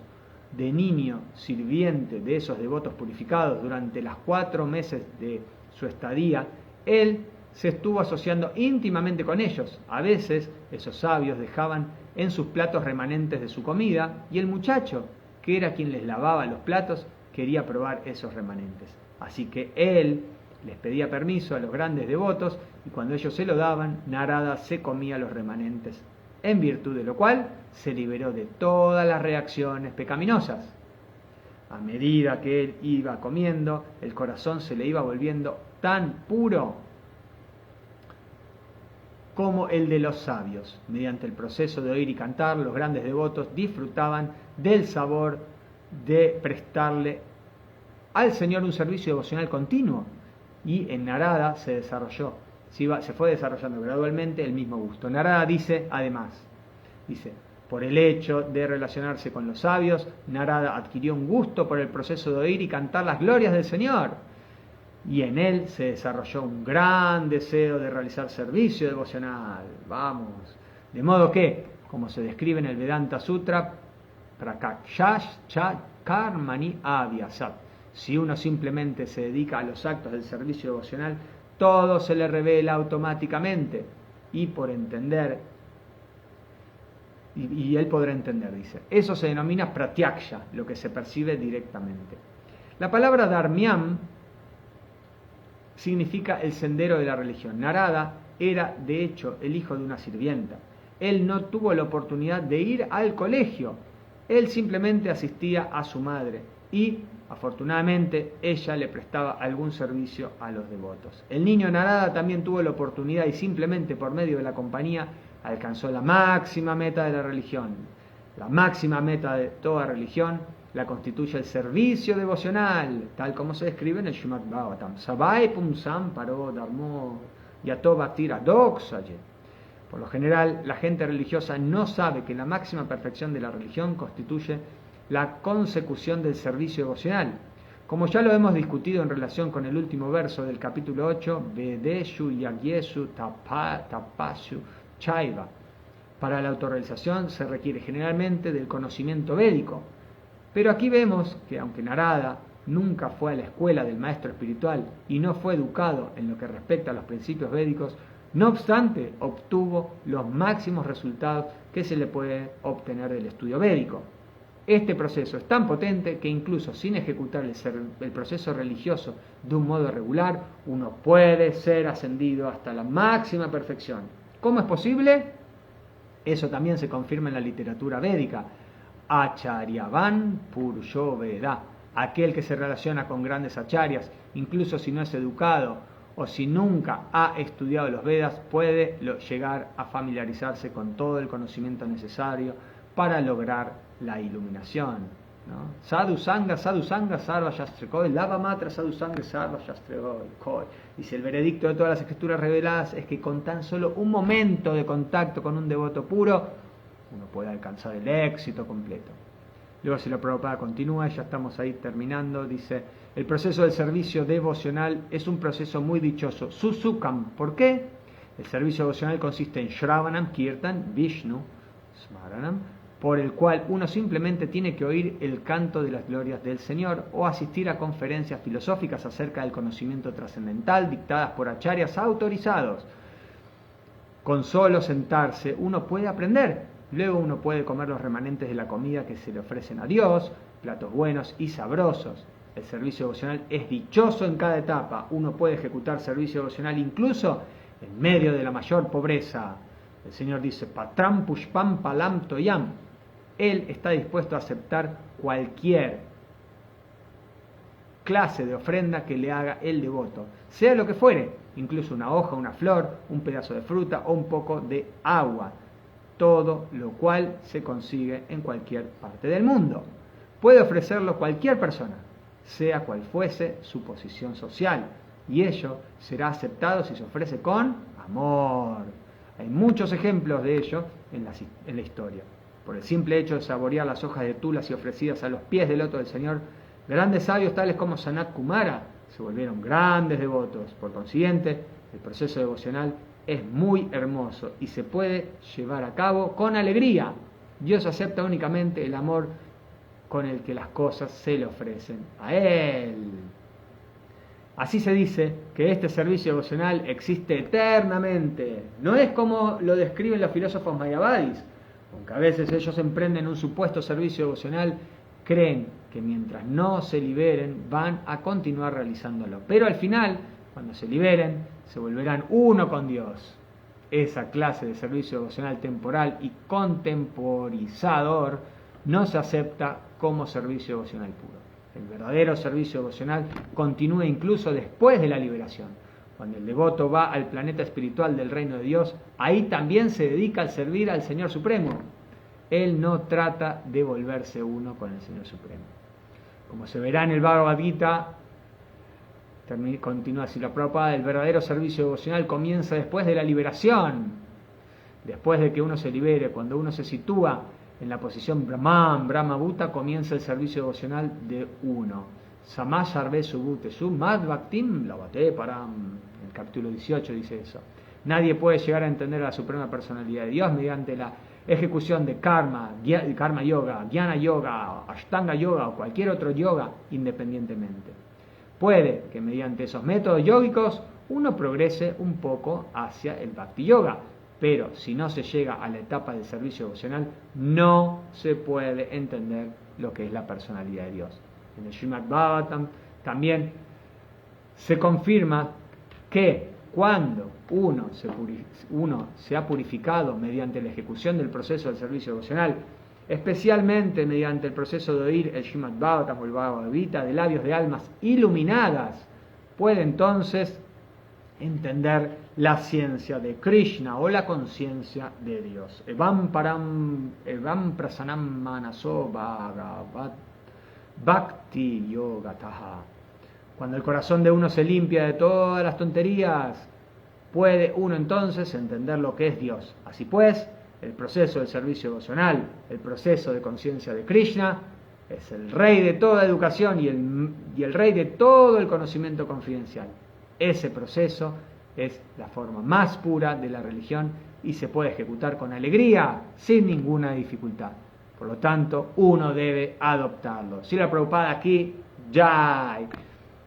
de niño sirviente de esos devotos purificados durante las 4 meses de su estadía, él se estuvo asociando íntimamente con ellos. A veces, esos sabios dejaban en sus platos remanentes de su comida, y el muchacho, que era quien les lavaba los platos, quería probar esos remanentes. Así que él les pedía permiso a los grandes devotos, y cuando ellos se lo daban, Narada se comía los remanentes, en virtud de lo cual se liberó de todas las reacciones pecaminosas. A medida que él iba comiendo, el corazón se le iba volviendo tan puro como el de los sabios. Mediante el proceso de oír y cantar, los grandes devotos disfrutaban del sabor de prestarle al Señor un servicio devocional continuo, y en Narada se fue desarrollando gradualmente el mismo gusto. Narada dice, además, por el hecho de relacionarse con los sabios, Narada adquirió un gusto por el proceso de oír y cantar las glorias del Señor, y en él se desarrolló un gran deseo de realizar servicio devocional. Vamos, de modo que, como se describe en el Vedanta Sutra, Prakakshash cha karmani avyasat, si uno simplemente se dedica a los actos del servicio devocional, todo se le revela automáticamente, y por entender, y él podrá entender, dice. Eso se denomina pratyaksha, lo que se percibe directamente. La palabra dharmyam significa el sendero de la religión. Narada era, de hecho, el hijo de una sirvienta. Él no tuvo la oportunidad de ir al colegio. Él simplemente asistía a su madre y, afortunadamente, ella le prestaba algún servicio a los devotos. El niño Narada también tuvo la oportunidad y simplemente por medio de la compañía alcanzó la máxima meta de la religión. La máxima meta de toda religión la constituye el servicio devocional, tal como se describe en el Srimad Bhagavatam. Savai pumsam paro dharmo yato bhaktira doksaye. Por lo general, la gente religiosa no sabe que la máxima perfección de la religión constituye la consecución del servicio devocional. Como ya lo hemos discutido en relación con el último verso del capítulo 8, Vedeshu Yagyesu Tapashu Chaiva. Para la autorrealización se requiere generalmente del conocimiento védico. Pero aquí vemos que aunque Narada nunca fue a la escuela del maestro espiritual y no fue educado en lo que respecta a los principios védicos, no obstante obtuvo los máximos resultados que se le puede obtener del estudio védico. Este proceso es tan potente que incluso sin ejecutar el proceso religioso de un modo regular, uno puede ser ascendido hasta la máxima perfección. ¿Cómo es posible? Eso también se confirma en la literatura védica. Acharyavan Purusho Veda. Aquel que se relaciona con grandes acharyas, incluso si no es educado o si nunca ha estudiado los Vedas, puede llegar a familiarizarse con todo el conocimiento necesario para lograr la iluminación, ¿no? Sadhu Sangha, Sarva Shastrekoi, Lava Matra, Sadhu Sangha, Sarva Shastrekoi. Dice, el veredicto de todas las escrituras reveladas es que con tan solo un momento de contacto con un devoto puro, uno puede alcanzar el éxito completo. Luego Srila Prabhupada continúa, ya estamos ahí terminando, dice, el proceso del servicio devocional es un proceso muy dichoso. Susukam, ¿por qué? El servicio devocional consiste en Shravanam, Kirtan, Vishnu, Smaranam, por el cual uno simplemente tiene que oír el canto de las glorias del Señor o asistir a conferencias filosóficas acerca del conocimiento trascendental dictadas por acharyas autorizados. Con solo sentarse uno puede aprender. Luego uno puede comer los remanentes de la comida que se le ofrecen a Dios, platos buenos y sabrosos. El servicio devocional es dichoso en cada etapa. Uno puede ejecutar servicio devocional incluso en medio de la mayor pobreza. El Señor dice, Patram pushpam palam toyam. Él está dispuesto a aceptar cualquier clase de ofrenda que le haga el devoto, sea lo que fuere, incluso una hoja, una flor, un pedazo de fruta o un poco de agua, todo lo cual se consigue en cualquier parte del mundo. Puede ofrecerlo cualquier persona, sea cual fuese su posición social, y ello será aceptado si se ofrece con amor. Hay muchos ejemplos de ello en la historia. Por el simple hecho de saborear las hojas de tula y ofrecidas a los pies del loto del Señor, grandes sabios tales como Sanat Kumara se volvieron grandes devotos. Por consiguiente, el proceso devocional es muy hermoso y se puede llevar a cabo con alegría. Dios acepta únicamente el amor con el que las cosas se le ofrecen a Él. Así se dice que este servicio devocional existe eternamente. No es como lo describen los filósofos mayavadis, aunque a veces ellos emprenden un supuesto servicio devocional, creen que mientras no se liberen van a continuar realizándolo. Pero al final, cuando se liberen, se volverán uno con Dios. Esa clase de servicio devocional temporal y contemporizador no se acepta como servicio devocional puro. El verdadero servicio devocional continúa incluso después de la liberación. Cuando el devoto va al planeta espiritual del reino de Dios, ahí también se dedica al servir al Señor Supremo. Él no trata de volverse uno con el Señor Supremo. Como se verá en el Bhagavad Gita, continúa así la Prabhupada, el verdadero servicio devocional comienza después de la liberación. Después de que uno se libere, cuando uno se sitúa en la posición Brahman, Brahma Bhuta, comienza el servicio devocional de uno. Samasarve subute su mad bhaktim lavate param. En el capítulo 18 dice eso. Nadie puede llegar a entender a la suprema personalidad de Dios mediante la ejecución de karma yoga, jnana yoga, ashtanga yoga o cualquier otro yoga independientemente. Puede que mediante esos métodos yógicos uno progrese un poco hacia el bhakti yoga, pero si no se llega a la etapa del servicio devocional, no se puede entender lo que es la personalidad de Dios. En el Srimad Bhagavatam también se confirma que cuando uno se ha purificado mediante la ejecución del proceso del servicio devocional, especialmente mediante el proceso de oír el Srimad Bhagavatam o el Bhagavad Gita de labios de almas iluminadas, puede entonces entender la ciencia de Krishna o la conciencia de Dios. Evam prasanam manaso bhagavat bhakti yogataha. Cuando el corazón de uno se limpia de todas las tonterías, puede uno entonces entender lo que es Dios. Así pues, el proceso del servicio devocional, el proceso de conciencia de Krishna, es el rey de toda educación y el rey de todo el conocimiento confidencial. Ese proceso es la forma más pura de la religión y se puede ejecutar con alegría, sin ninguna dificultad. Por lo tanto, uno debe adoptarlo. Srila Prabhupada aquí, Jai.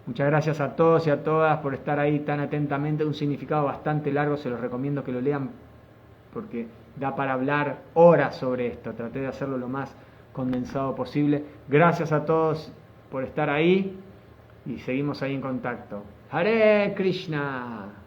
Muchas gracias a todos y a todas por estar ahí tan atentamente. Un significado bastante largo, se los recomiendo que lo lean porque da para hablar horas sobre esto. Traté de hacerlo lo más condensado posible. Gracias a todos por estar ahí y seguimos ahí en contacto. Hare Krishna.